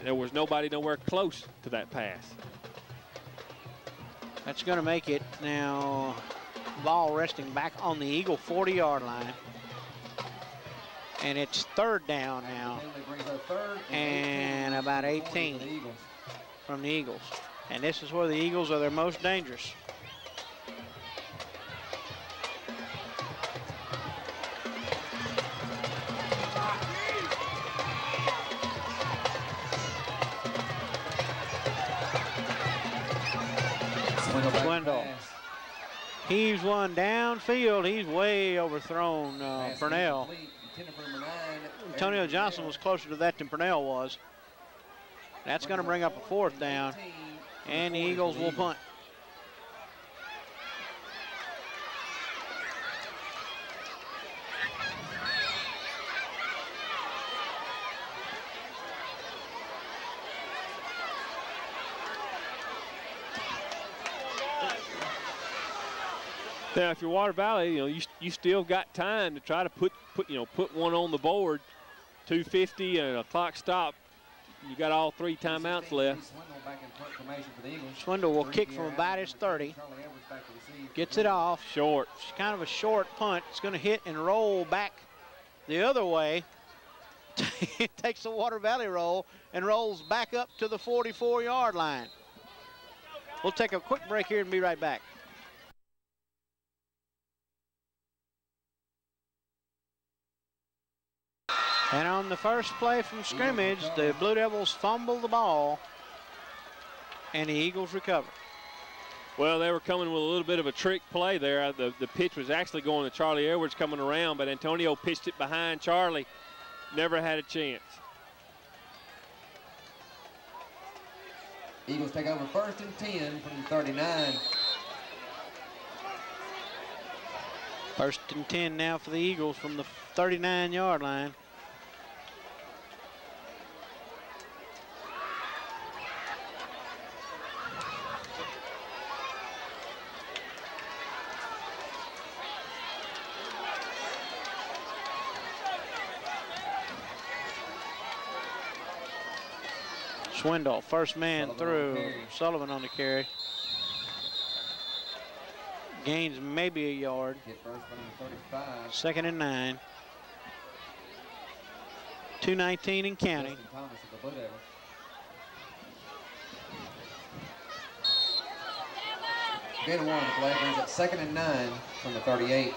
There was nobody nowhere close to that pass. That's going to make it now. Ball resting back on the Eagle 40-yard line. And it's third down now. And about 18 from the Eagles. And this is where the Eagles are their most dangerous. Swindle heaves one downfield. He's way overthrown Purnell. Antonio Johnson was closer to that than Purnell was. That's going to bring up a fourth down, and the Eagles will punt. Now, if you're Water Valley, you still got time to try to put one on the board. 2:50 and a clock stop. You got all 3 timeouts left. Swindle will kick from about his 30. Gets it off. Short. It's kind of a short punt. It's going to hit and roll back the other way. It takes the Water Valley roll and rolls back up to the 44-yard line. We'll take a quick break here and be right back. And on the first play from scrimmage, the Blue Devils fumble the ball, and the Eagles recover. Well, they were coming with a little bit of a trick play there. The pitch was actually going to Charlie Edwards coming around, but Antonio pitched it behind Charlie. Never had a chance. Eagles take over 1st and 10 from the 39. 1st and 10 now for the Eagles from the 39-yard line. Swindle, first man through. Sullivan on the carry. Gains maybe a yard. 2nd and 9. 2:19 and counting. Gain of 1 on the play brings up 2nd and 9 from the 38.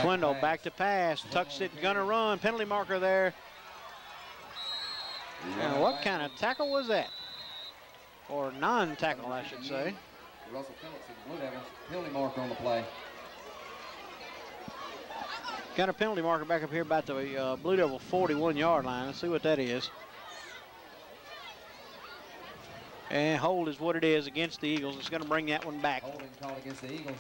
Swindle back to pass, tucks it, gonna run, penalty marker there. Now, what kind of tackle was that? Or non-tackle, I should say. Russell Phillips of the Blue Devils, penalty marker on the play. Got a penalty marker back up here about the Blue Devil 41-yard line. Let's see what that is. And hold is what it is against the Eagles. It's going to bring that one back. Holding called against the Eagles.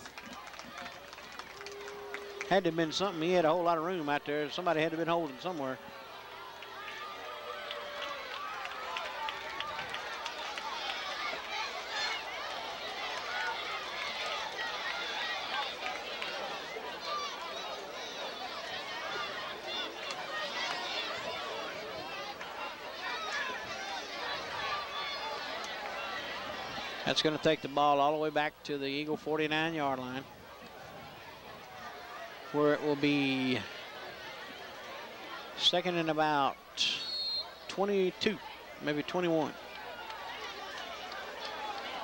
Had to have been something. He had a whole lot of room out there. Somebody had to have been holding somewhere. That's going to take the ball all the way back to the Eagle 49-yard line, where it will be second and about 22, maybe 21.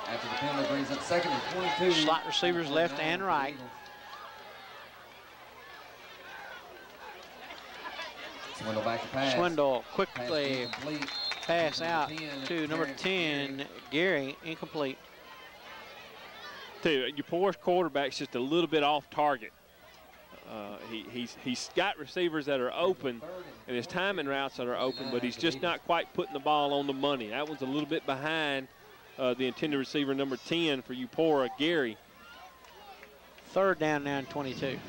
After the penalty brings up second and 22. Slot receivers left and right. Swindle back to pass. Swindle quickly pass out to number 10, Gary. Gary, incomplete. Eupora's quarterback's just a little bit off target. He's got receivers that are open and his timing routes that are open, but he's just not quite putting the ball on the money. That one's a little bit behind the intended receiver, number 10 for Eupora, Gary. Third down now and 22.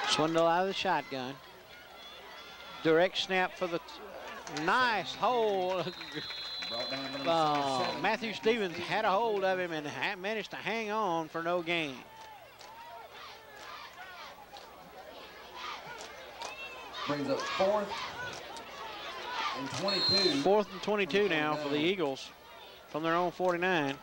Swindle out of the shotgun. Direct snap for the nice hold. Matthew Stevens had a hold of him and managed to hang on for no gain. Brings up fourth and 22. Fourth and 22 now for the Eagles from their own 49.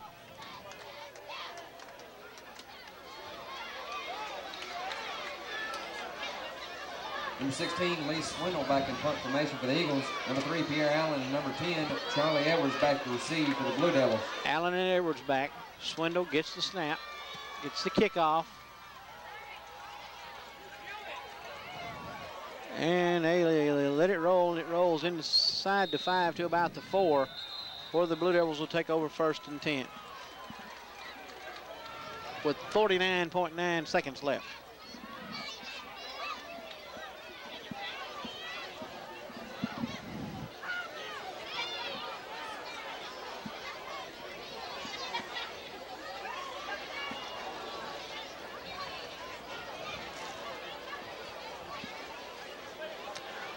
Number 16, Lee Swindle back in punt formation for the Eagles. Number 3, Pierre Allen. And number 10, Charlie Edwards back to receive for the Blue Devils. Allen and Edwards back. Swindle gets the snap, gets the kickoff. And they let it roll, and it rolls inside the 5 to about the 4, where the Blue Devils will take over first and 10 with 49.9 seconds left.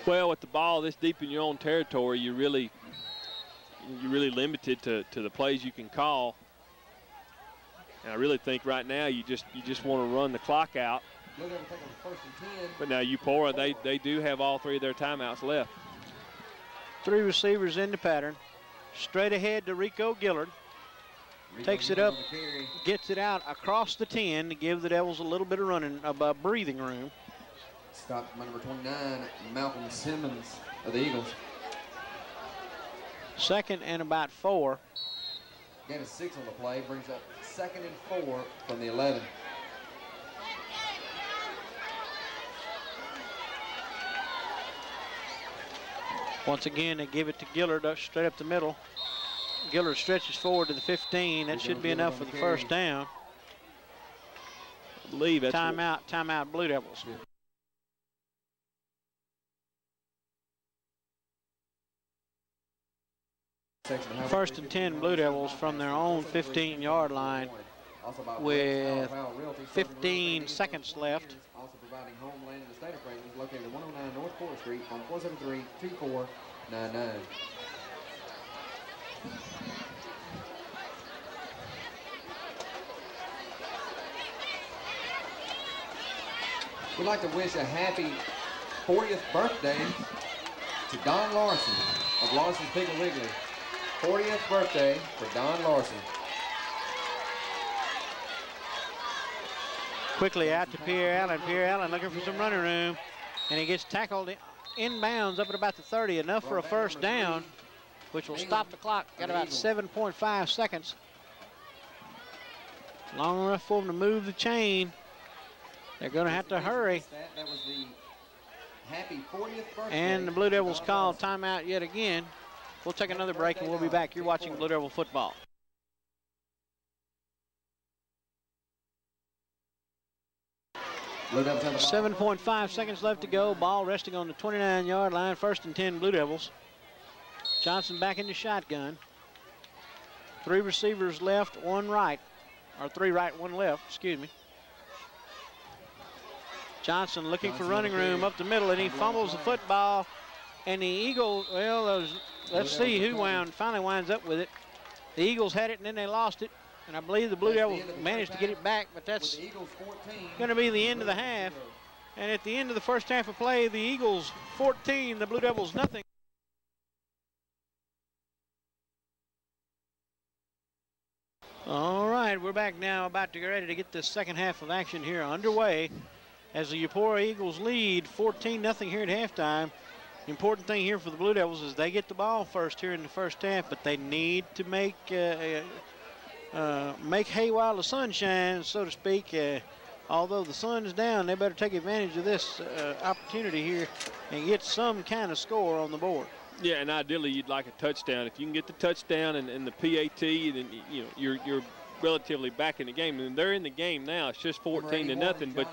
Well, with the ball this deep in your own territory, you're really limited to the plays you can call. And I really think right now you just want to run the clock out. But now Eupora, they do have all 3 of their timeouts left. 3 receivers in the pattern. Straight ahead to Rico Gillard. Takes it up, gets it out across the 10 to give the Devils a little bit of running, breathing room. Stopped by number 29, Malcolm Simmons of the Eagles. Second and about 4. Again, a 6 on the play, brings up second and 4 from the 11. Once again, they give it to Gillard straight up the middle. Gillard stretches forward to the 15. That should be enough for the first down. I believe that's timeout, Blue Devils. First and 10 Blue Devils from their own 15-yard line with 15 seconds left. Also providing homeland in the state of Franklin, located at 109 North 4th Street, phone 473-2499. We'd like to wish a happy 40th birthday to Don Larson of Larson's Piggly Wiggly. 40th birthday for Don Larson. Quickly out to Pierre Allen. Pierre Allen looking for some running room. And he gets tackled inbounds up at about the 30. Enough for a first down, which will stop the clock. Got about 7.5 seconds. Long enough for them to move the chain. They're going to have to hurry. That was the happy 40th birthday. And the Blue Devils call timeout yet again. We'll take another break and we'll be back. You're watching Blue Devil football. Blue Devils have the ball. 7.5 seconds left to go. Ball resting on the 29-yard line. 1st and 10 Blue Devils. Johnson back in the shotgun. 3 receivers left, 1 right. Or 3 right, 1 left, excuse me. Johnson looking for running room up the middle, and he fumbles the football. And the Eagles, well, let's see who finally winds up with it. The Eagles had it, and then they lost it. And I believe the Blue Devils managed to get it back, but that's going to be the end of the half. And at the end of the first half of play, the Eagles 14, the Blue Devils nothing. All right, we're back now, about to get ready to get the second half of action here underway as the Eupora Eagles lead 14-0 here at halftime. The important thing here for the Blue Devils is they get the ball first here in the first half, but they need to make hay while the sun shines, so to speak. Although the sun is down, they better take advantage of this opportunity here and get some kind of score on the board. Yeah, and ideally you'd like a touchdown. If you can get the touchdown and the PAT, then you're relatively back in the game. And they're in the game now. It's just 14-0.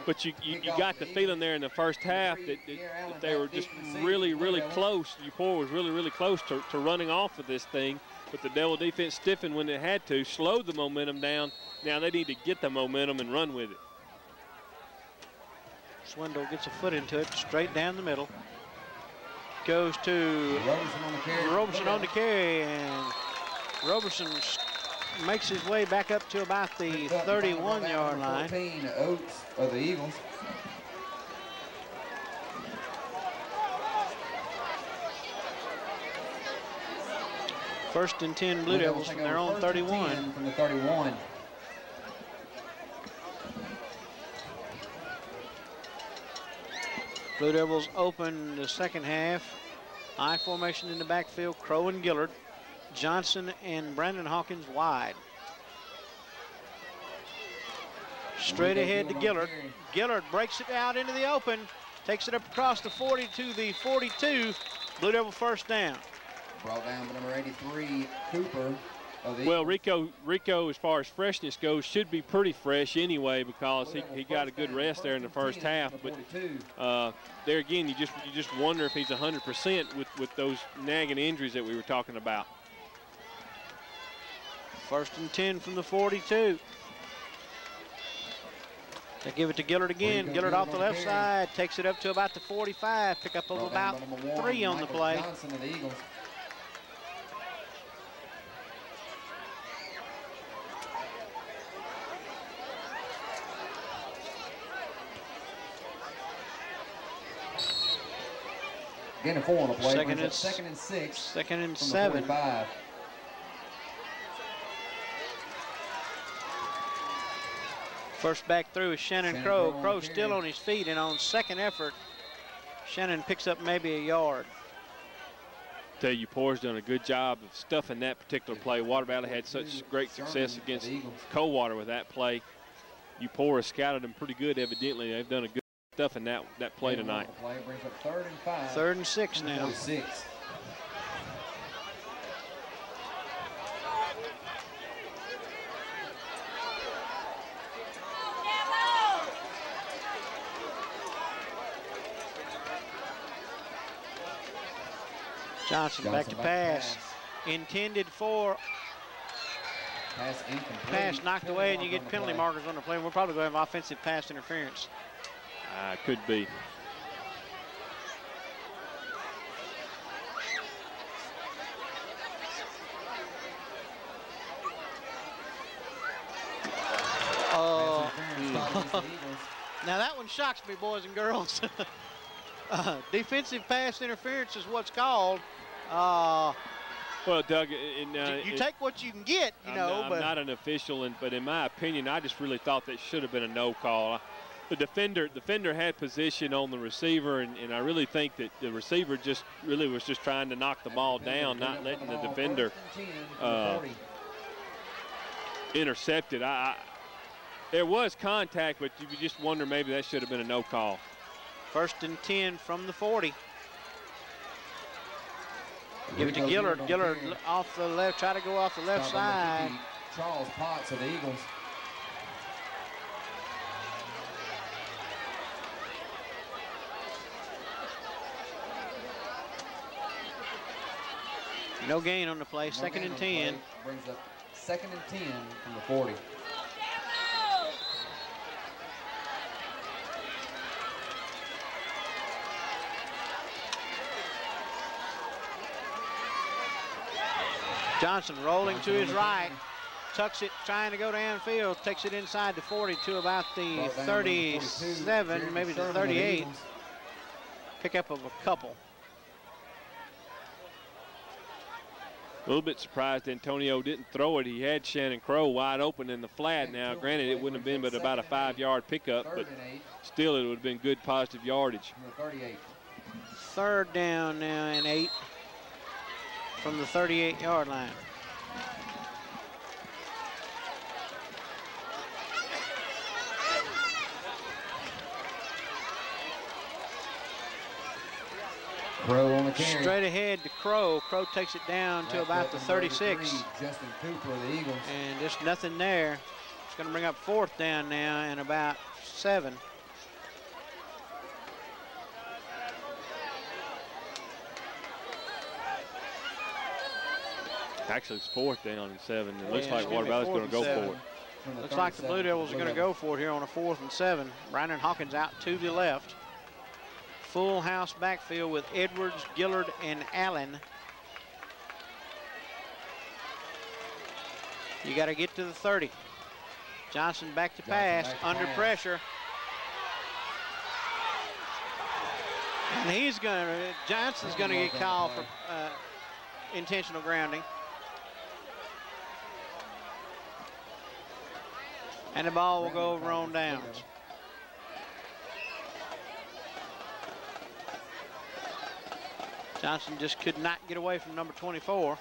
But you got the feeling there in the first half that they were just really close. Eupora was really close to running off of this thing. But the Devil defense stiffened when it had to, slowed the momentum down. Now they need to get the momentum and run with it. Swindle gets a foot into it, straight down the middle. Goes to Roberson on the carry, and Roberson makes his way back up to about the 31-yard line. 14, Oates of the Eagles. First and 10 Blue Devils from their own 31. From the 31. Blue Devils open the second half. I formation in the backfield, Crow and Gillard. Johnson and Brandon Hawkins wide. Straight ahead to Gillard. Gillard breaks it out into the open, takes it up across the 40 to the 42. Blue Devil first down. Brought down by number 83, Cooper. Well, Rico, as far as freshness goes, should be pretty fresh anyway because he got a good rest there in the first half. But there again, you just wonder if he's 100% with those nagging injuries that we were talking about. First and 10 from the 42. They give it to Gillard again. Gillard off the left side, takes it up to about the 45. Pick up of about 3 on the play. Again, a 4 on the play. Second and 6. Second and 7. First back through is Shannon Crow. Crow still on his feet, and on second effort, Shannon picks up maybe a yard. Tell you, Eupora's done a good job of stuffing that particular play. Water Valley had such great success against Coldwater with that play. Eupora scouted them pretty good, evidently. They've done a good stuff in that play tonight. Brings up 3rd and 5. 3rd and 6 now. 6. Johnson back to pass. Intended for pass knocked away, and you get penalty markers on the play. We're probably going to have offensive pass interference. Could be. Now that one shocks me, boys and girls. Defensive pass interference is what's called. Well, Doug, you take what you can get, you know. I'm not an official, but in my opinion, I just really thought that should have been a no call. The defender had position on the receiver, and I really think that the receiver was just trying to knock the ball down, not letting the defender intercept it. There was contact, but you just wonder maybe that should have been a no call. 1st and 10 from the 40. Give it to Gillard. Gillard off the left, try to go off the left side. Charles Potts of the Eagles. No gain on the play, second and 10. Brings up 2nd and 10 from the 40. Johnson rolling to his right, tucks it, trying to go downfield, takes it inside the 40 to about the 37, maybe the 38. Pickup of a couple. A little bit surprised Antonio didn't throw it. He had Shannon Crow wide open in the flat. Now, granted, it wouldn't have been but about a 5-yard pickup, but still it would have been good positive yardage. 3rd down now and 8 from the 38-yard line. Crow on the carry. Straight ahead to Crow. Crow takes it down to about the 36. Justin Cooper of the Eagles. And just nothing there. It's going to bring up 4th down now and about 7. Actually, it's 4th down and 7. It looks like Water Valley's going to go for it. Looks like the Blue Devils are going to go for it here on a 4th and 7. Brandon Hawkins out to the left. Full house backfield with Edwards, Gillard, and Allen. You got to get to the 30. Johnson back to pass, under pressure. And Johnson's going to get called for intentional grounding. And the ball will go over on downs. Johnson just could not get away from number 24.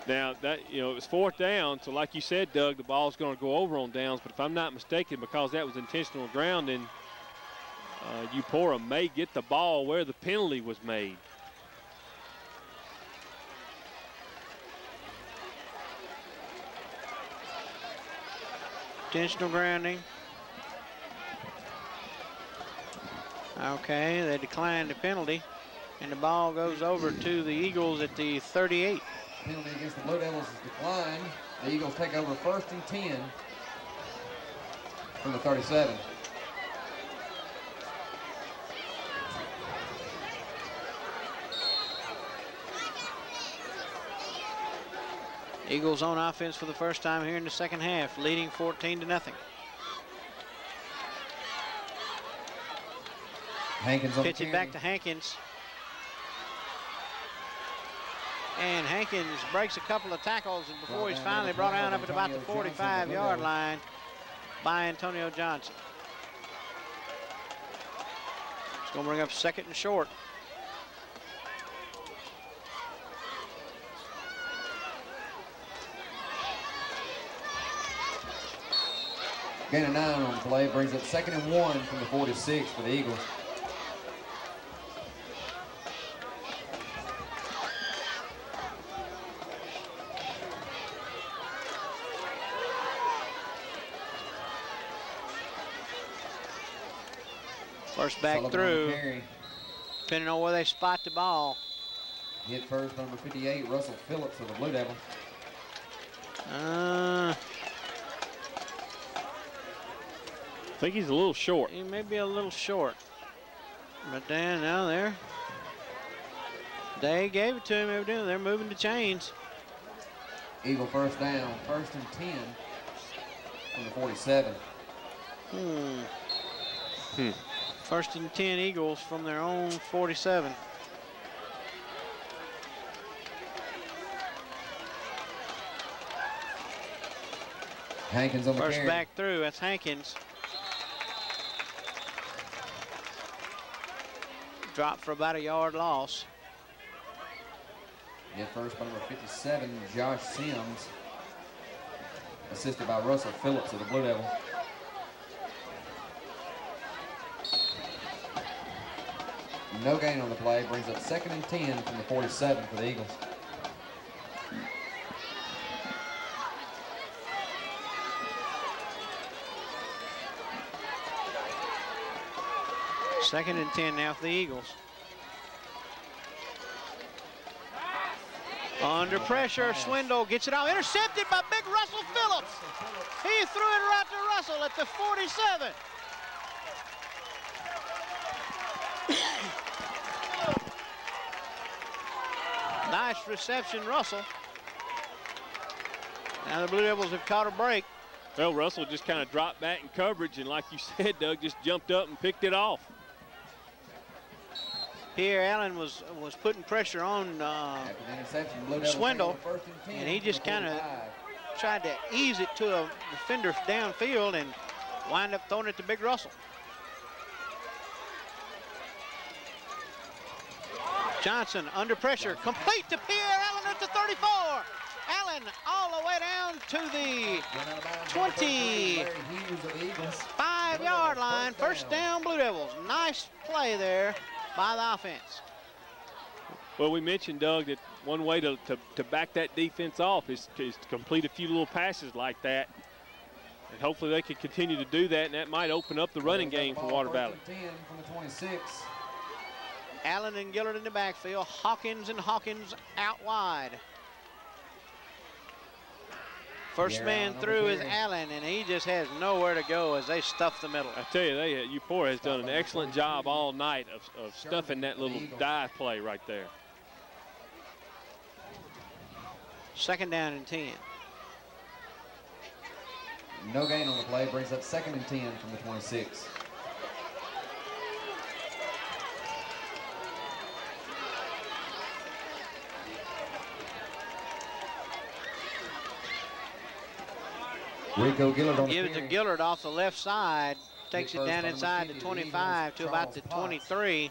Now, that, it was 4th down, so like you said, Doug, the ball's going to go over on downs, but if I'm not mistaken, because that was intentional grounding, Eupora may get the ball where the penalty was made. Intentional grounding. Okay, they declined the penalty. And the ball goes over to the Eagles at the 38. Penalty against the Blue Devils is declined. The Eagles take over 1st and 10 from the 37. Eagles on offense for the first time here in the 2nd half, leading 14-0. Hankins on Pitch it back to Hankins. And Hankins breaks a couple of tackles, and before he's finally brought down up at about the 45-yard line by Antonio Johnson. It's going to bring up 2nd and short. Gain of 9 on the play, brings up 2nd and 1 from the 46 for the Eagles. First back through, depending on where they spot the ball. Hit first, number 58, Russell Phillips of the Blue Devils. I think he's a little short. He may be a little short. But then, now there. They gave it to him, evidently. They're moving the chains. Eagle 1st down, 1st and 10 from the 47. 1st and 10 Eagles from their own 47. Hankins on the First carry. back through, that's Hankins. Drop for about a yard loss. Hit first by number 57, Josh Sims. Assisted by Russell Phillips of the Blue Devils. No gain on the play, brings up 2nd and 10 from the 47 for the Eagles. Second and 10 now for the Eagles. Under pressure, Swindle gets it out. Intercepted by big Russell Phillips. He threw it right to Russell at the 47. Nice reception, Russell. Now the Blue Devils have caught a break. Well, Russell just kind of dropped back in coverage, and like you said, Doug, just jumped up and picked it off. Pierre Allen was putting pressure on Swindle, and he just kind of tried to ease it to a defender downfield and wind up throwing it to Big Russell. Johnson under pressure, complete to Pierre Allen at the 34. Allen all the way down to the 25-yard line. First down, Blue Devils. Nice play there by the offense. Well, we mentioned, Doug, that one way to back that defense off is to complete a few little passes like that. And hopefully they can continue to do that, and that might open up the running game for Water Valley. 10 from the 26. Allen and Gillard in the backfield. Hawkins and Hawkins out wide. First man through is Allen, and he just has nowhere to go as they stuff the middle. I tell you, Eupora has done an excellent job all night of stuffing that little dive play right there. Second down and 10. No gain on the play, brings up 2nd and 10 from the 26. Rico Gillard on Give it to Gillard off the left side. Takes it down inside the 25 to about the 23.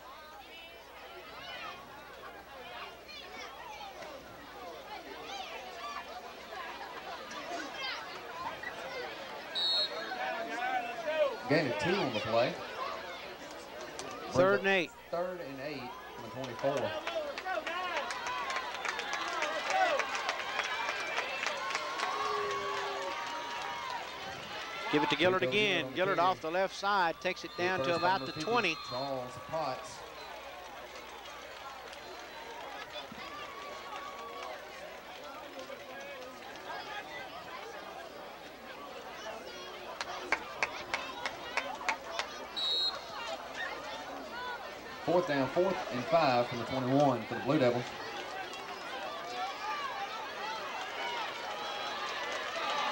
Gain of 2 on the play. Third and 8. 3rd and 8 from the 24. Give it to Gillard again. Gillard off the left side, takes it down to about the 20. Charles Potts. Fourth down, 4th and 5 from the 21 for the Blue Devils.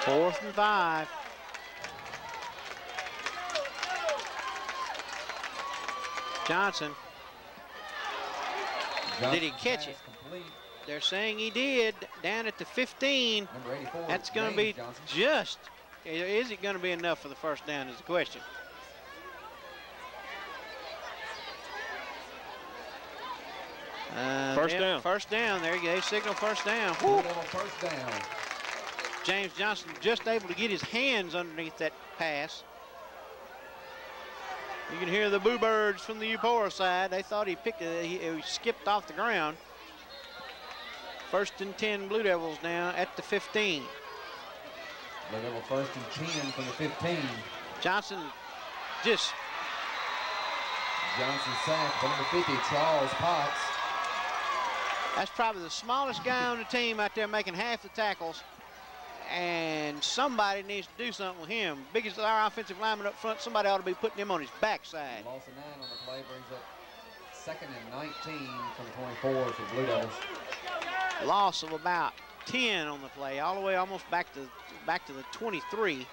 Fourth and 5. Johnson. Did he catch it? Complete. They're saying he did, down at the 15. Number 84. That's going to be Johnson. just, is it going to be enough for the first down is the question. First down. First down, there you go, they signal first down. Blue Devil first down. James Johnson just able to get his hands underneath that pass. You can hear the boo birds from the Eupora side. They thought he picked it, he skipped off the ground. First and 10 Blue Devils now at the 15. Blue Devil first and 10 from the 15. Johnson just. Johnson sacked, number 50, Charles Potts. That's probably the smallest guy on the team out there making half the tackles. And somebody needs to do something with him. Big as our offensive lineman up front, somebody ought to be putting him on his backside. Loss of 9 on the play brings up 2nd and 19 from the 24 for Blue Devils. Loss of about 10 on the play, all the way almost back to the 23.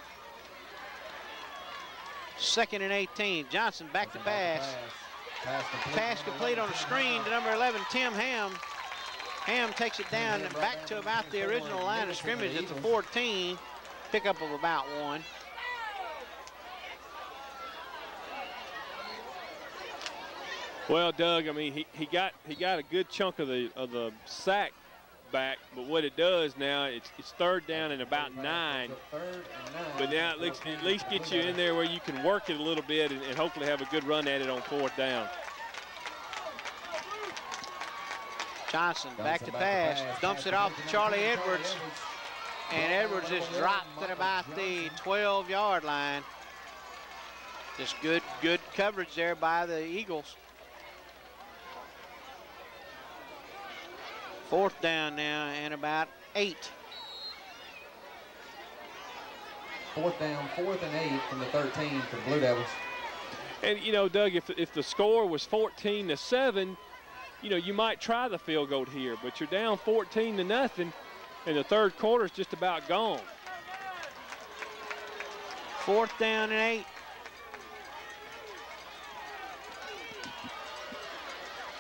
2nd and 18. Johnson back to pass. Pass complete on a screen to number 11, Tim Ham. Ham takes it down and back to about the original line of scrimmage at the 14. Pickup of about 1. Well, Doug, I mean, he got a good chunk of the sack back, but what it does now, it's 3rd down and about 9. But now at least get you in there where you can work it a little bit and hopefully have a good run at it on 4th down. Johnson back to pass, dumps it off to Charlie Edwards, and Edwards just dropped at about the 12-yard line. Just good coverage there by the Eagles. 4th down now and about 8. 4th down, 4th and 8 from the 13 for the Blue Devils. And, you know, Doug, if the score was 14-7, you know, you might try the field goal here, but you're down 14-0, and the third quarter is just about gone. 4th down and 8.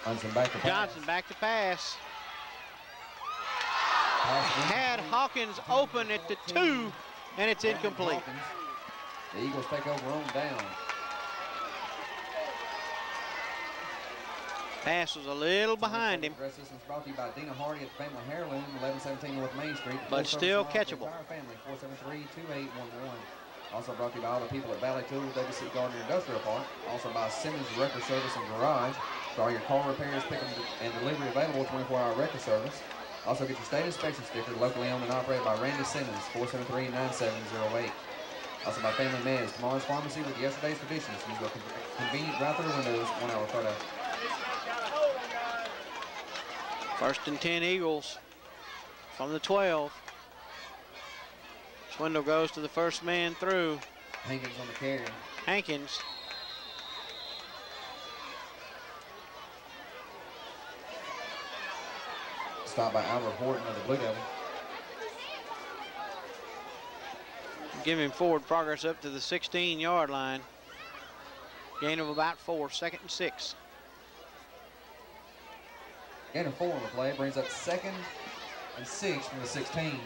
Johnson back to pass. Johnson back to pass. Had Hawkins open at the 2, and it's incomplete. Hawkins. The Eagles take over on down. Pass was a little behind him. Assistance brought to you by Dina Hardy at the Family Heirloom, 1117 North Main Street. But still catchable. Family, 473-2811. Also brought to you by all the people at Valley Tools, WC Gardner Industrial Park. Also by Simmons Record Service and Garage. For all your car repairs, pickup and delivery available, 24-hour record service. Also get your state inspection sticker, locally owned and operated by Randy Simmons, 473-9708. Also by Family Meds, tomorrow's pharmacy with yesterday's traditions. Use a convenient drive-through windows, 1 hour photo. 1st and 10 Eagles from the 12. Swindle goes to the first man through. Hankins on the carry. Hankins. Stopped by Albert Horton of the Blue Devil. Giving forward progress up to the 16-yard line. Gain of about 4, 2nd and 6. Gain of 4 on the play, brings up 2nd and 6 from the 16.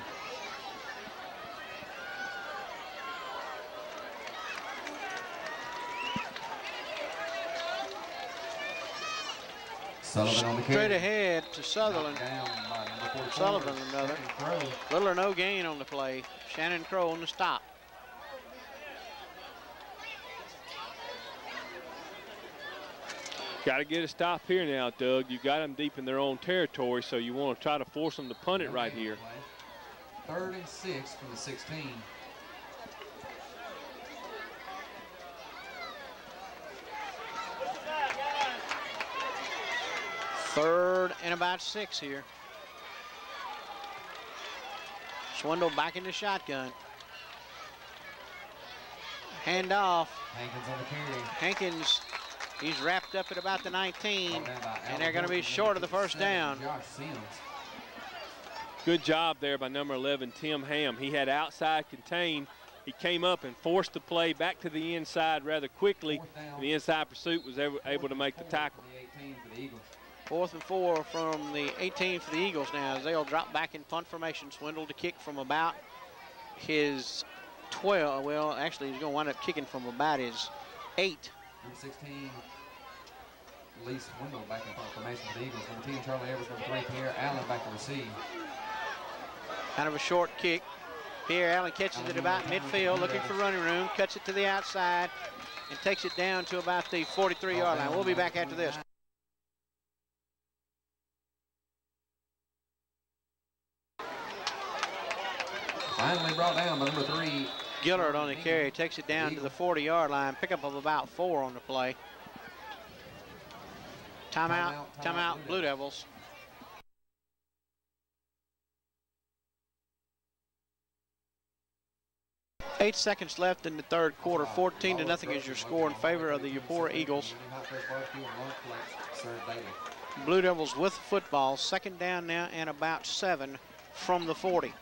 Sullivan on the carry. Straight ahead to Sutherland. Down by number 44. Sullivan another. Crow. Little or no gain on the play. Shannon Crow on the stop. Got to get a stop here now, Doug. You got them deep in their own territory, so you want to try to force them to punt it right here. 3rd and 6 from the 16. Third and about 6 here. Swindle back in the shotgun. Hand off. Hankins on the carry. Hankins, he's wrapped up at about the 19, and they're going to be short of the first down. Josh Sims. Good job there by number 11, Tim Ham. He had outside contain. He came up and forced the play back to the inside rather quickly. The inside pursuit was able to make the tackle. 4th and 4 from the 18 for the Eagles now as they'll drop back in punt formation. Swindle to kick from about his 12. Well, actually, he's going to wind up kicking from about his 8. Number 16, Lee Swindle back in punt formation for the Eagles. Number 10, Charlie Evers. Number 3, Pierre Allen back to receive. Kind of a short kick. Pierre Allen catches it about midfield, looking for running room, cuts it to the outside, and takes it down to about the 43-yard line. We'll be back after this. Finally brought down by number 3. Gillard on the carry, takes it down to the 40-yard line, pickup of about 4 on the play. Timeout, Blue Devils. Eight seconds left in the third quarter. 14-0 is your score in favor of the Eupora Eagles. Blue Devils with football. 2nd down now and about 7 from the 40.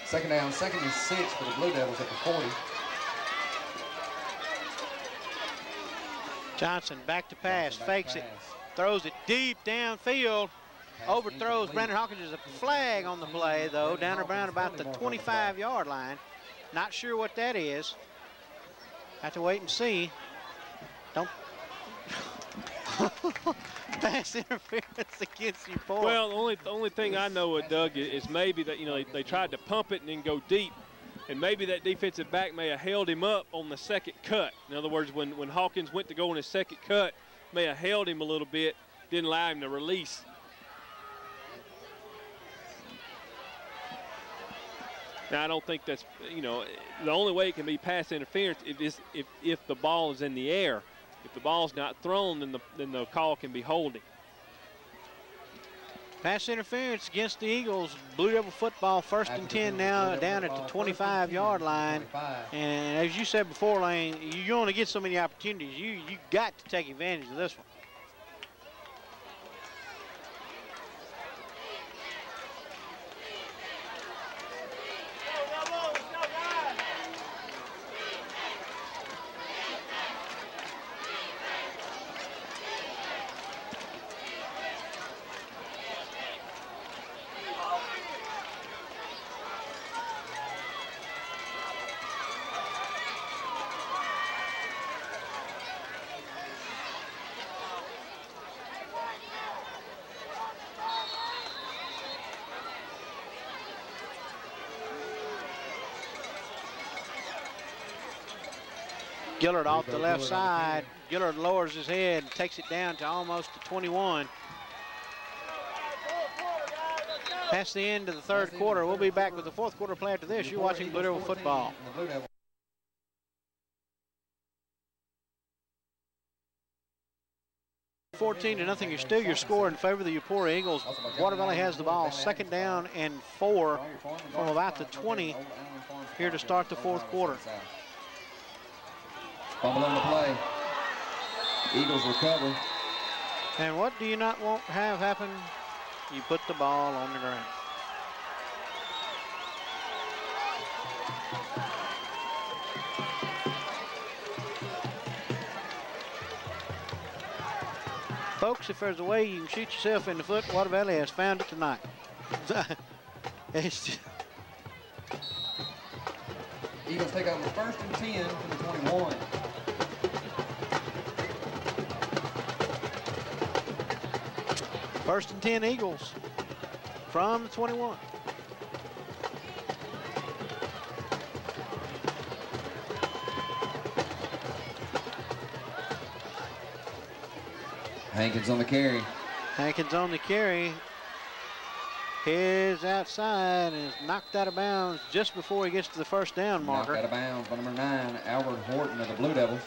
Second down, 2nd and 6 for the Blue Devils at the 40. Johnson back to pass, fakes it, throws it deep downfield, overthrows Brandon Hawkins. There's a flag on the play, though, down around about the 25-yard line. Not sure what that is. Have to wait and see. Don't. Pass interference against Eupora. Well, the only thing I know, Doug, is maybe that, you know, they tried to pump it and then go deep. And maybe that defensive back may have held him up on the second cut. In other words, when Hawkins went to go on his second cut, may have held him a little bit, didn't allow him to release. Now, I don't think that's, you know, the only way it can be pass interference is if the ball is in the air. If the ball's not thrown, then the call can be holding. Pass interference against the Eagles. Blue Devil football, 1st and 10 now, down at the 25-yard line. And as you said before, Lane, you only get so many opportunities. You got to take advantage of this one. Gillard off the left side. Gillard lowers his head, takes it down to almost the 21. Past the end of the 3rd quarter. We'll be back with the 4th quarter play after this. You're watching Blue Devil football. 14-0. You're still your score in favor of the Eupora Eagles. Water Valley has the ball, 2nd down and 4 from about the 20 here to start the 4th quarter. Fumble on the play. Eagles recover. And what do you not want to have happen? You put the ball on the ground. Folks, if there's a way you can shoot yourself in the foot, Water Valley has found it tonight. It's Eagles take over 1st and 10 from the 21. First and 10 Eagles from the 21. Hankins on the carry. Hankins on the carry. He's outside and is knocked out of bounds just before he gets to the 1st down marker. Knocked out of bounds by number 9, Albert Horton of the Blue Devils.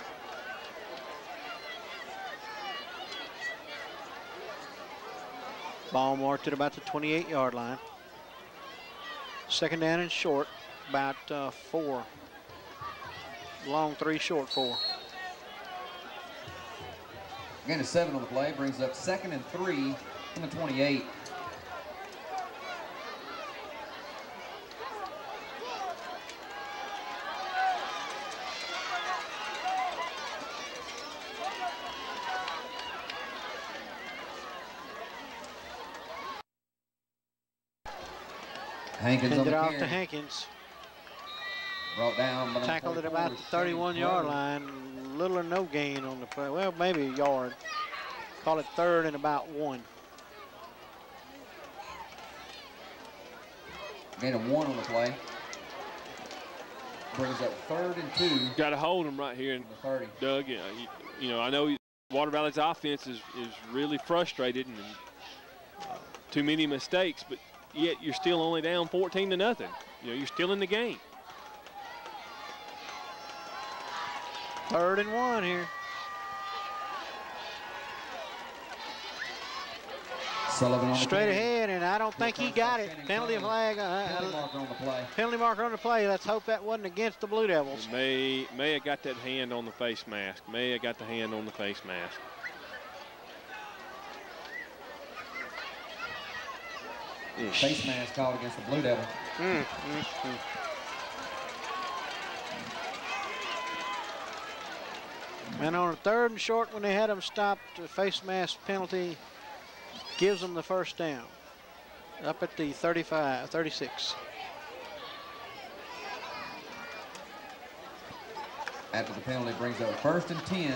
Ball marked at about the 28-yard line. 2nd down and short, about 4. Long 3, short 4. Again, a 7 on the play, brings up 2nd and 3 from the 28. Hankins on the off carry. to Hankins. Brought down. Tackled at about the 31-yard line. Little or no gain on the play. Well, maybe a yard. Call it 3rd and about 1. Gain of 1 on the play. Brings up 3rd and 2. Got to hold him right here, in 30. Doug. You know, I know Water Valley's offense is really frustrated and too many mistakes, but yet you're still only down 14-0. You know, you're still in the game. 3rd and 1 here. Sullivan on Straight the ahead, and I don't think he got it. Penalty flag. Penalty marker on the play. Penalty marker on the play. Let's hope that wasn't against the Blue Devils. May have got that hand on the face mask. May have got the hand on the face mask. Face mask called against the Blue Devil. And on a 3rd and short, when they had him stopped, the face mask penalty gives them the 1st down. Up at the 36. After the penalty, brings up 1st and 10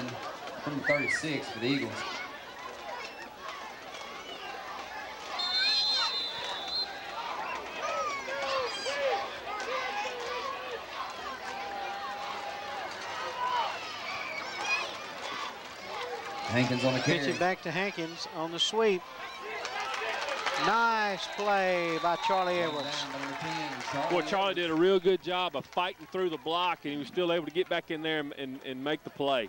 from the 36 for the Eagles. Hankins on the carry. Pitch it back to Hankins on the sweep. Nice play by Charlie Edwards. Boy, Charlie did a real good job of fighting through the block, and he was still able to get back in there and make the play.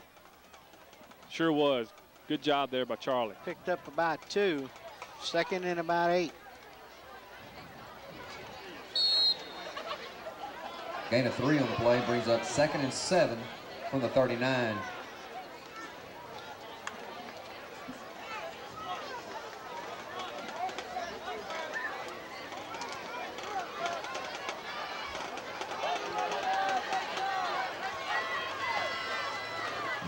Sure was. Good job there by Charlie. Picked up about 2. Second and about 8. Gain of 3 on the play brings up 2nd and 7 from the 39.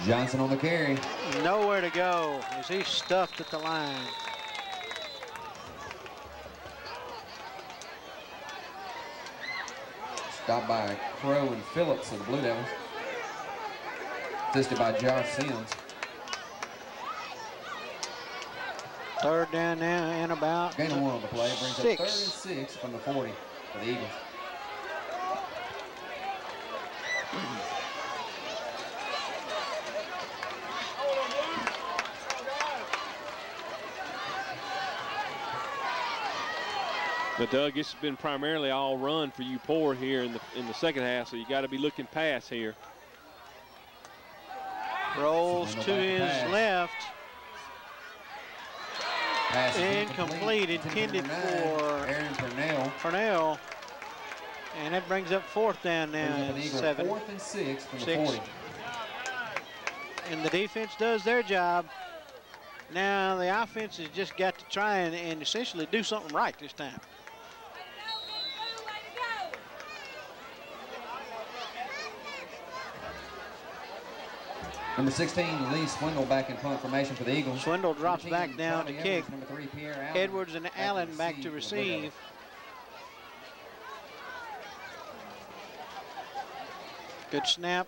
Johnson on the carry. Nowhere to go as he's stuffed at the line. Stopped by Crow and Phillips of the Blue Devils. Assisted by Josh Sims. Third down now and about Gain of 1 on the play brings up 3rd 6. and 6 from the 40 for the Eagles. But Doug, it's been primarily all run for Eupora here in the second half, so you got to be looking pass here. Rolls to his left. Pass Incomplete, intended for Aaron Purnell. Purnell. And that brings up 4th down now and 7. 4th and 6 from the 6. 40. And the defense does their job. Now the offense has just got to try and essentially do something right this time. Number 16, Lee Swindle back in punt formation for the Eagles. Swindle drops back down to Charlie kick. Edwards, number 3, Pierre Allen. Edwards and Allen back to receive. Good snap.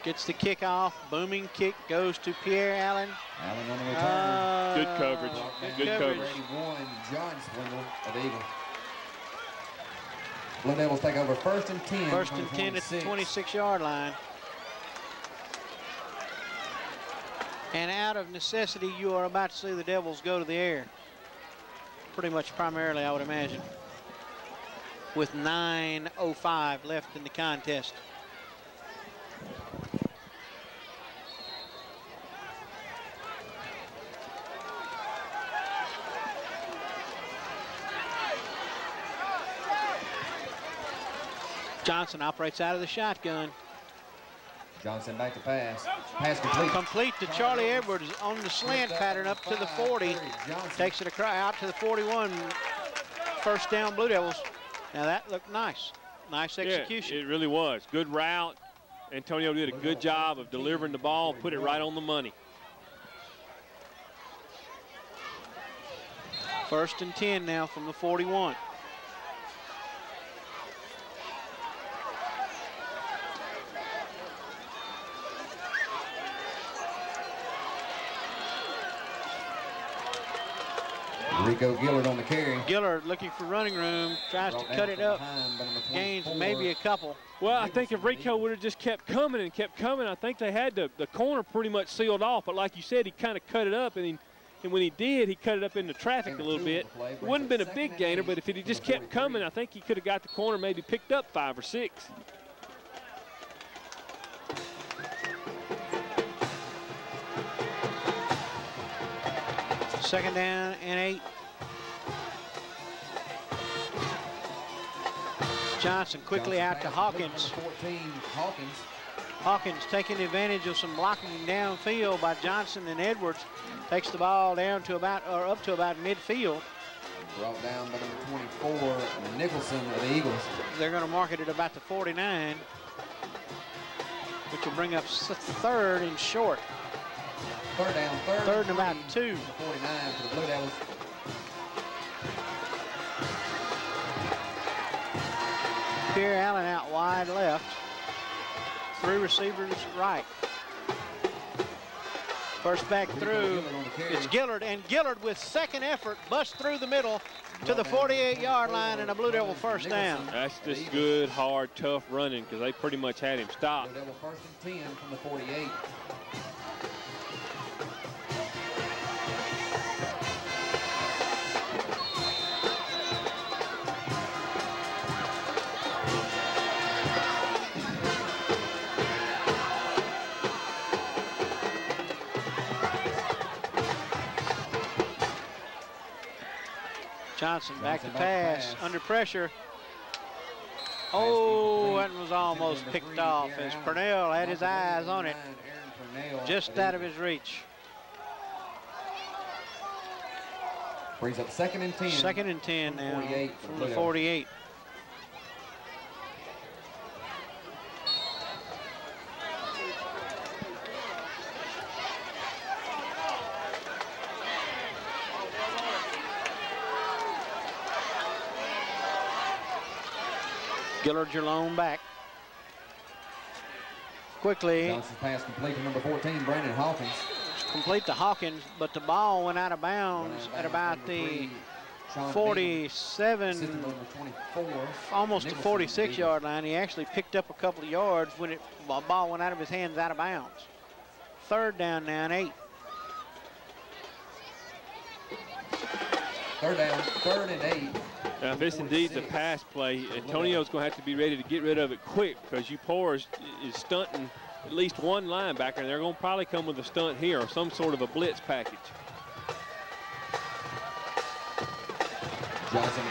Gets the kick off. Booming kick goes to Pierre Allen. Allen on the return. Good coverage. Good coverage. 81, John Swindle of the Eagles. Blue Devils take over 1st and 10. 1st and 10 at the 26-yard line. And out of necessity, you are about to see the Devils go to the air. Pretty much primarily, I would imagine. With 9:05 left in the contest. Johnson operates out of the shotgun. Johnson back to pass. Pass complete. Complete to Charlie Edwards on the slant pattern up to the 40. Takes it out to the 41. 1st down, Blue Devils. Now that looked nice. Nice execution. Yeah, it really was. Good route. Antonio did a good job of delivering the ball, put it right on the money. 1st and 10 now from the 41. Rico Gillard on the carry. Gillard looking for running room, tries to cut it up. Gains maybe a couple. Well, I think if Rico would have just kept coming and kept coming, I think they had the corner pretty much sealed off. But like you said, he kind of cut it up, and when he did, he cut it up into traffic a little bit. It wouldn't have been a big gainer, but if he just kept coming, I think he could have got the corner, maybe picked up 5 or 6. Second down and 8. Johnson quickly out to Hawkins. 14, Hawkins. Hawkins taking advantage of some blocking downfield by Johnson and Edwards. Takes the ball down to about, or up to about midfield. Brought down by number 24, Nicholson of the Eagles. They're going to mark it at about the 49, which will bring up 3rd and short. 3rd down, 3rd and about 2. 49 for the Blue Devils. Pierre Allen out wide left. 3 receivers right. First back through, it's Gillard, and Gillard with second effort busts through the middle to the 48-yard line, and a Blue Devil 1st down. That's just good, hard, tough running because they pretty much had him stopped. Blue Devil 1st and 10 from the 48. Johnson back to pass, under pressure. Oh, that was almost picked off as Purnell had his eyes on it, just out of his reach. Brings up 2nd and 10. 2nd and 10 now from the 48. Gillard-Jerlone back. Quickly. Johnson's pass complete to number 14, Brandon Hawkins. Complete to Hawkins, but the ball went out of bounds at about the 47, almost the 46-yard line. He actually picked up a couple of yards when the ball went out of his hands, out of bounds. 3rd down now and 8. 3rd down, 3rd and 8. Now, if this indeed is a pass play, Antonio's going to have to be ready to get rid of it quick because Eupora is stunting at least one linebacker, and they're going to probably come with a stunt here or some sort of a blitz package. Johnson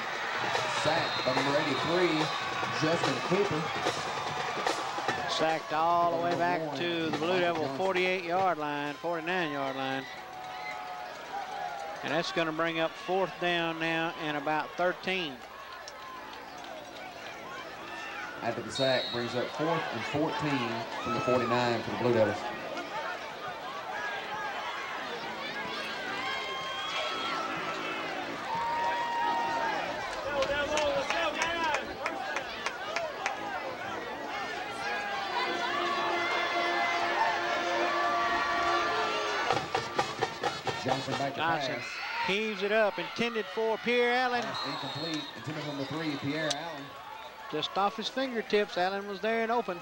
sacked by number 83, Justin Cooper. Sacked all the way back to the Blue Devil 48-yard line, 49-yard line. And that's going to bring up 4th down now and about 13. After the sack, brings up 4th and 14 from the 49 for the Blue Devils. Johnson back to Johnson pass. heaves it up, intended for Pierre Allen. Pass incomplete. Intended number 3, Pierre Allen. Just off his fingertips, Allen was there and open.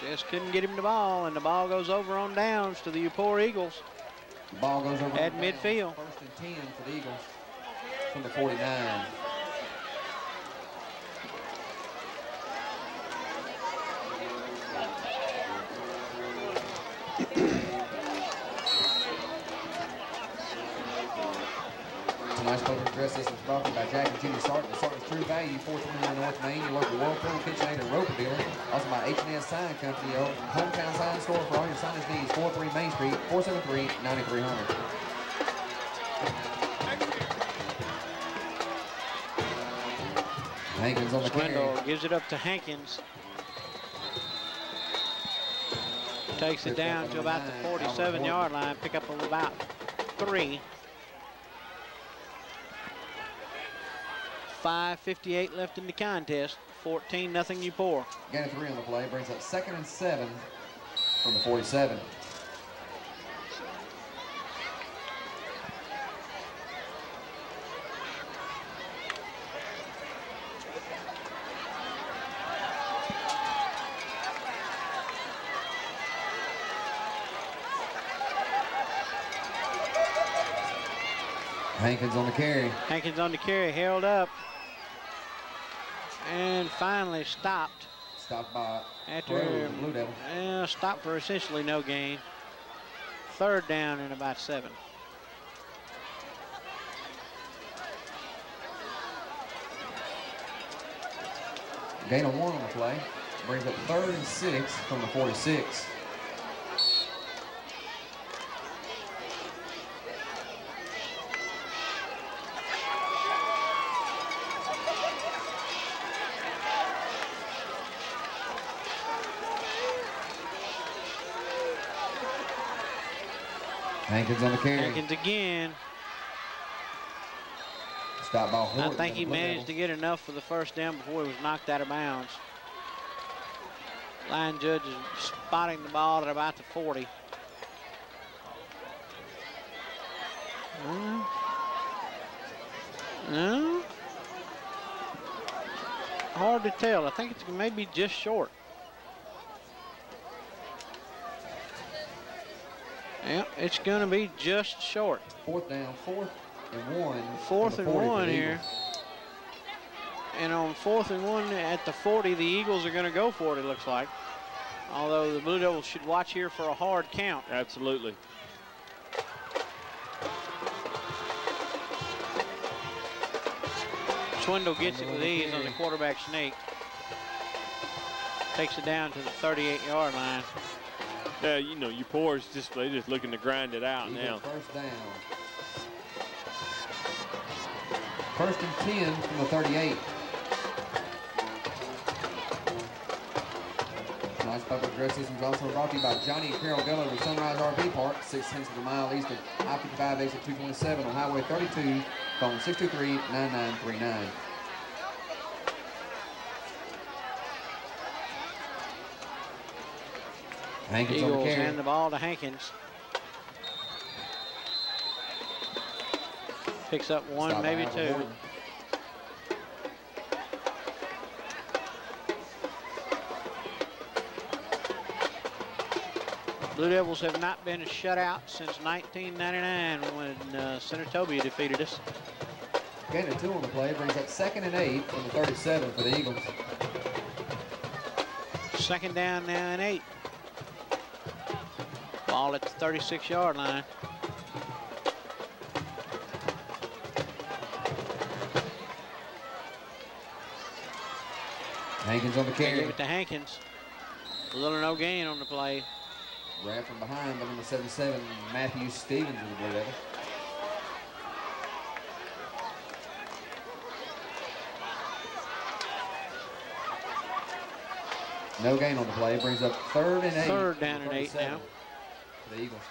Just couldn't get him the ball, and the ball goes over on downs to the Eupora Eagles. The ball goes over at midfield. 1st and 10 for the Eagles from the 49. Tonight's program address this is brought to you by Jack and Judy Sarton. The Sarton's True Value, 421 North Main, your local Whirlpool, KitchenAid, and Roper dealer. Also by H&S Sign Company, your hometown sign store for all your signage needs. 43 Main Street, 473-9300. Hankins on the Swindle carry. gives it up to Hankins. Takes it down to about the 47-yard line. Pick up of about 3. 5:58 left in the contest. 14-0 Eupora. Gain of 3 on the play. Brings up 2nd and 7 from the 47. Hankins on the carry. Hankins on the carry, held up. And finally stopped. Stopped by after Blue Devil. Stopped for essentially no gain. 3rd down and about 7. Gain of 1 on the play. Brings up 3rd and 6 from the 46. Hankins on the carry. Hankins again. Stop by Horton. I think he managed to get enough for the 1st down before he was knocked out of bounds. Line judge is spotting the ball at about the 40. No. Hard to tell. I think it's maybe just short. Yeah, it's going to be just short. 4th down, 4th and 1. 4th and 1 here. And on 4th and 1 at the 40, the Eagles are going to go for it, it looks like. Although the Blue Devils should watch here for a hard count. Absolutely. Swindle gets it with ease on the quarterback sneak. Takes it down to the 38-yard line. Yeah, you know, Eupora's they're just looking to grind it out now. First down. First and 10 from the 38. Tonight's public address system is also brought to you by Johnny and Carol Geller with Sunrise RV Park, 6/10 of a mile east of I-55 exit 227 on Highway 32. Phone 623-9939. Hankins Eagles on the carry. hand the ball to Hankins. Picks up one, Stop maybe by two. Gordon. Blue Devils have not been a shutout since 1999 when Senatobia defeated us. Gain of 2 on the play brings up 2nd and 8 from the 37 for the Eagles. Second down now and 8. Ball at the 36-yard line. Hankins on the They carry. give it to Hankins. Little or no gain on the play. Grab from behind by number 77, Matthew Stevens of the Blue Devils. No gain on the play. Brings up 3rd and 8. Third down and 8 now. For the Eagles.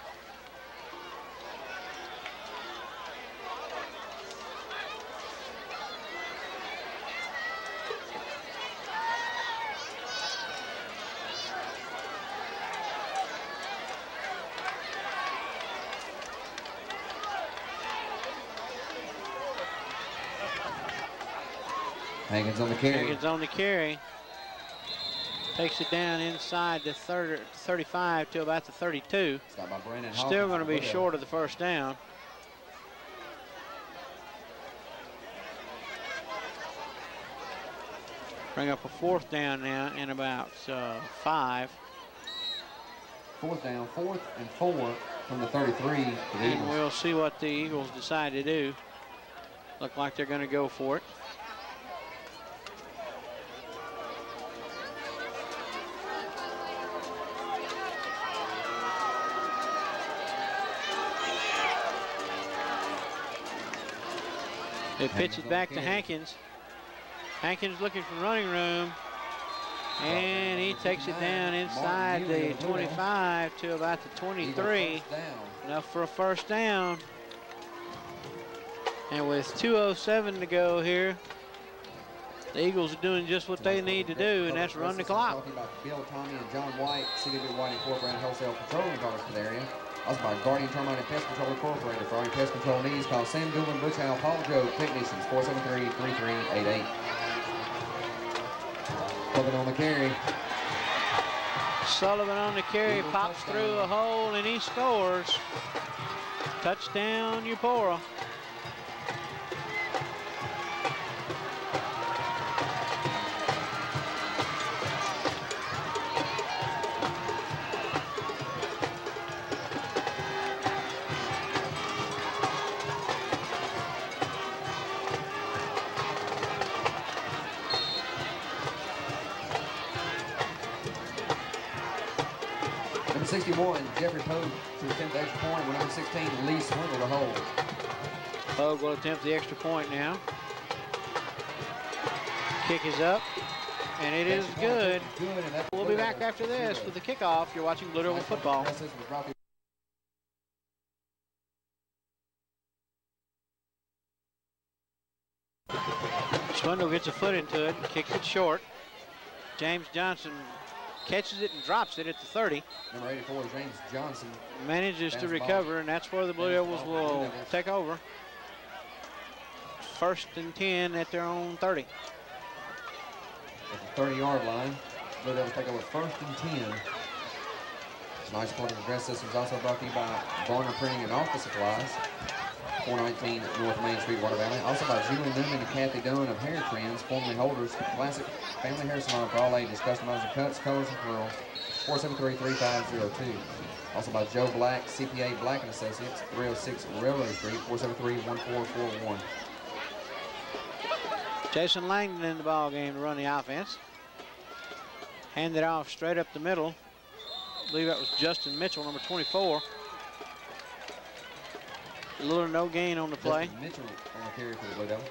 Hankins on the carry. Hankins on the carry. Takes it down inside the 35 to about the 32. Stopped by Brandon Still Hawkins going to be of the Blue short of the first down. Bring up a 4th down now and about 5. 4th down, 4th and 4 from the 33 for the And Eagles. we'll see what the Eagles decide to do. Look like they're going to go for it. They pitch it back to Hankins. Hankins looking for running room. And he takes it down inside the 25 to about the 23. Enough for a first down. And with 2:07 to go here, the Eagles are doing just what they need to do, and that's run the clock. Talking about Bill, Tommy, and John White, CW White Incorporated Wholesale Petroleum Products for the area. Also by Guardian Termite and Pest Control Incorporated. For all your pest control needs, call Sam Goodwin, Butch Howell, Paul Joe, Technicians, 473-3388. Sullivan on the carry. Sullivan on the carry, pops through a hole, and he scores. Touchdown, Eupora. Number 61, Jeffrey Pogue to attempt the extra point. With number 16, Lee Swindle to hold. Pogue will attempt the extra point now. Kick is up, and it is good. We'll be back after this with the kickoff. You're watching Blue Devil football. Swindle gets a foot into it, kicks it short. James Johnson catches it and drops it at the 30. Number 84, James Johnson. Manages to recover, and that's where the Blue Devils will take over. 1st and 10 at their own 30. At the 30-yard line, Blue Devils take over 1st and 10. Tonight's Point of Address System is also brought to you by Varner Printing and Office Supplies, 419 North Main Street, Water Valley. Also by Julie Newman and Kathy Dunn of Hair Trends, formerly holders, classic family hair salon for all ages, customizing cuts, colors, and curls, 473-3502. Also by Joe Black, CPA Black & Associates, 306 Railroad Street, 473-1441. Jason Langdon in the ball game to run the offense. Hand it off straight up the middle. I believe that was Justin Mitchell, number 24. A little or no gain on the play. Justin Mitchell on the carry for the Blue Devils.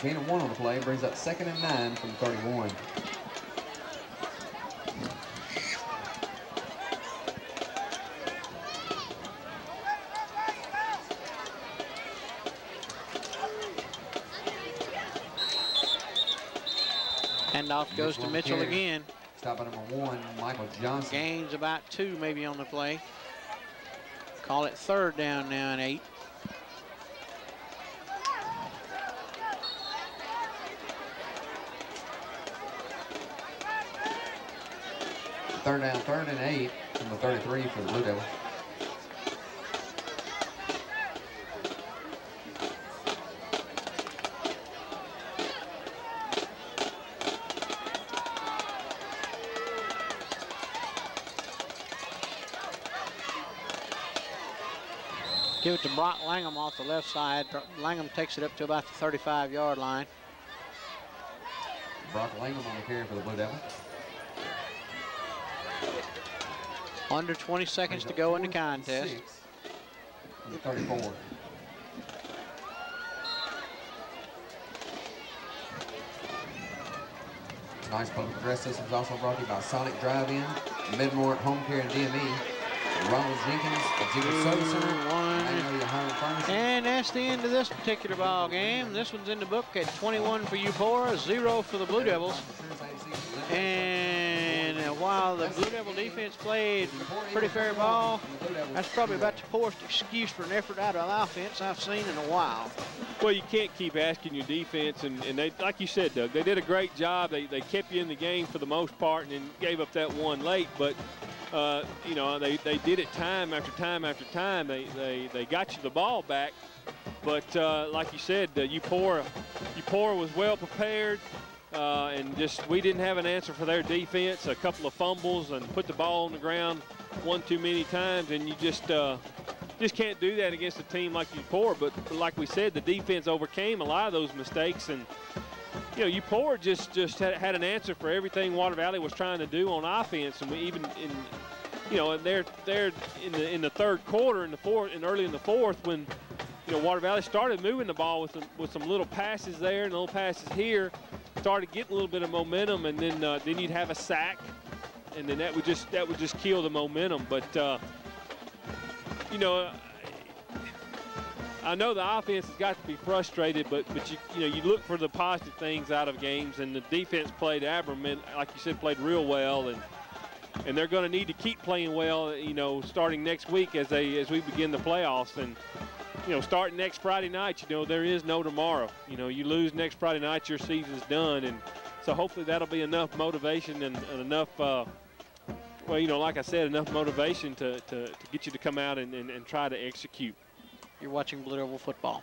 Gain of 1 on the play brings up 2nd and 9 from 31. Handoff goes to Mitchell again. Stop at number 1, Michael Johnson. Gains about 2 maybe on the play. Call it 3rd down now and 8. Third down, 3rd and 8 from the 33 for the Blue Devils. Give it to Brock Langham off the left side. Langham takes it up to about the 35-yard line. Brock Langham on the carry for the Blue Devils. Under 20 seconds to go in the contest. 34. Nice public address system is also brought to you by Sonic Drive-In, Midmore Home Care and DME, Ronald Jenkins, Jimmy Soda Center, and that's the end of this particular ball game. This one's in the book at 21 for Eupora, 0 for the Blue Devils. And while the Blue Devil defense played pretty fair ball, that's probably about the poorest excuse for an effort out of offense I've seen in a while. Well, you can't keep asking your defense, and they, like you said, Doug, they did a great job. They kept you in the game for the most part and then gave up that one late, but you know, they did it time after time after time. They got you the ball back, but like you said, Eupora was well prepared, and just we didn't have an answer for their defense. A couple of fumbles and put the ball on the ground one too many times, and you just can't do that against a team like Eupora. But like we said, the defense overcame a lot of those mistakes, and you know, Eupora just had an answer for everything Water Valley was trying to do on offense, and we even you know, and they're in the third quarter, in the fourth, and early in the fourth, when you know Water Valley started moving the ball with some little passes there and little passes here, started getting a little bit of momentum, and then you'd have a sack, and then that would just kill the momentum. But you know, I know the offense has got to be frustrated, but you know, you look for the positive things out of games, and the defense played Aberman, like you said, played real well, and they're going to need to keep playing well, you know, starting next week as we begin the playoffs. And you know, starting next Friday night, you know, there is no tomorrow. You know, you lose next Friday night, your season's done, and so hopefully that'll be enough motivation and enough, well, you know, like I said, enough motivation to get you to come out and try to execute. You're watching Blue Devil football.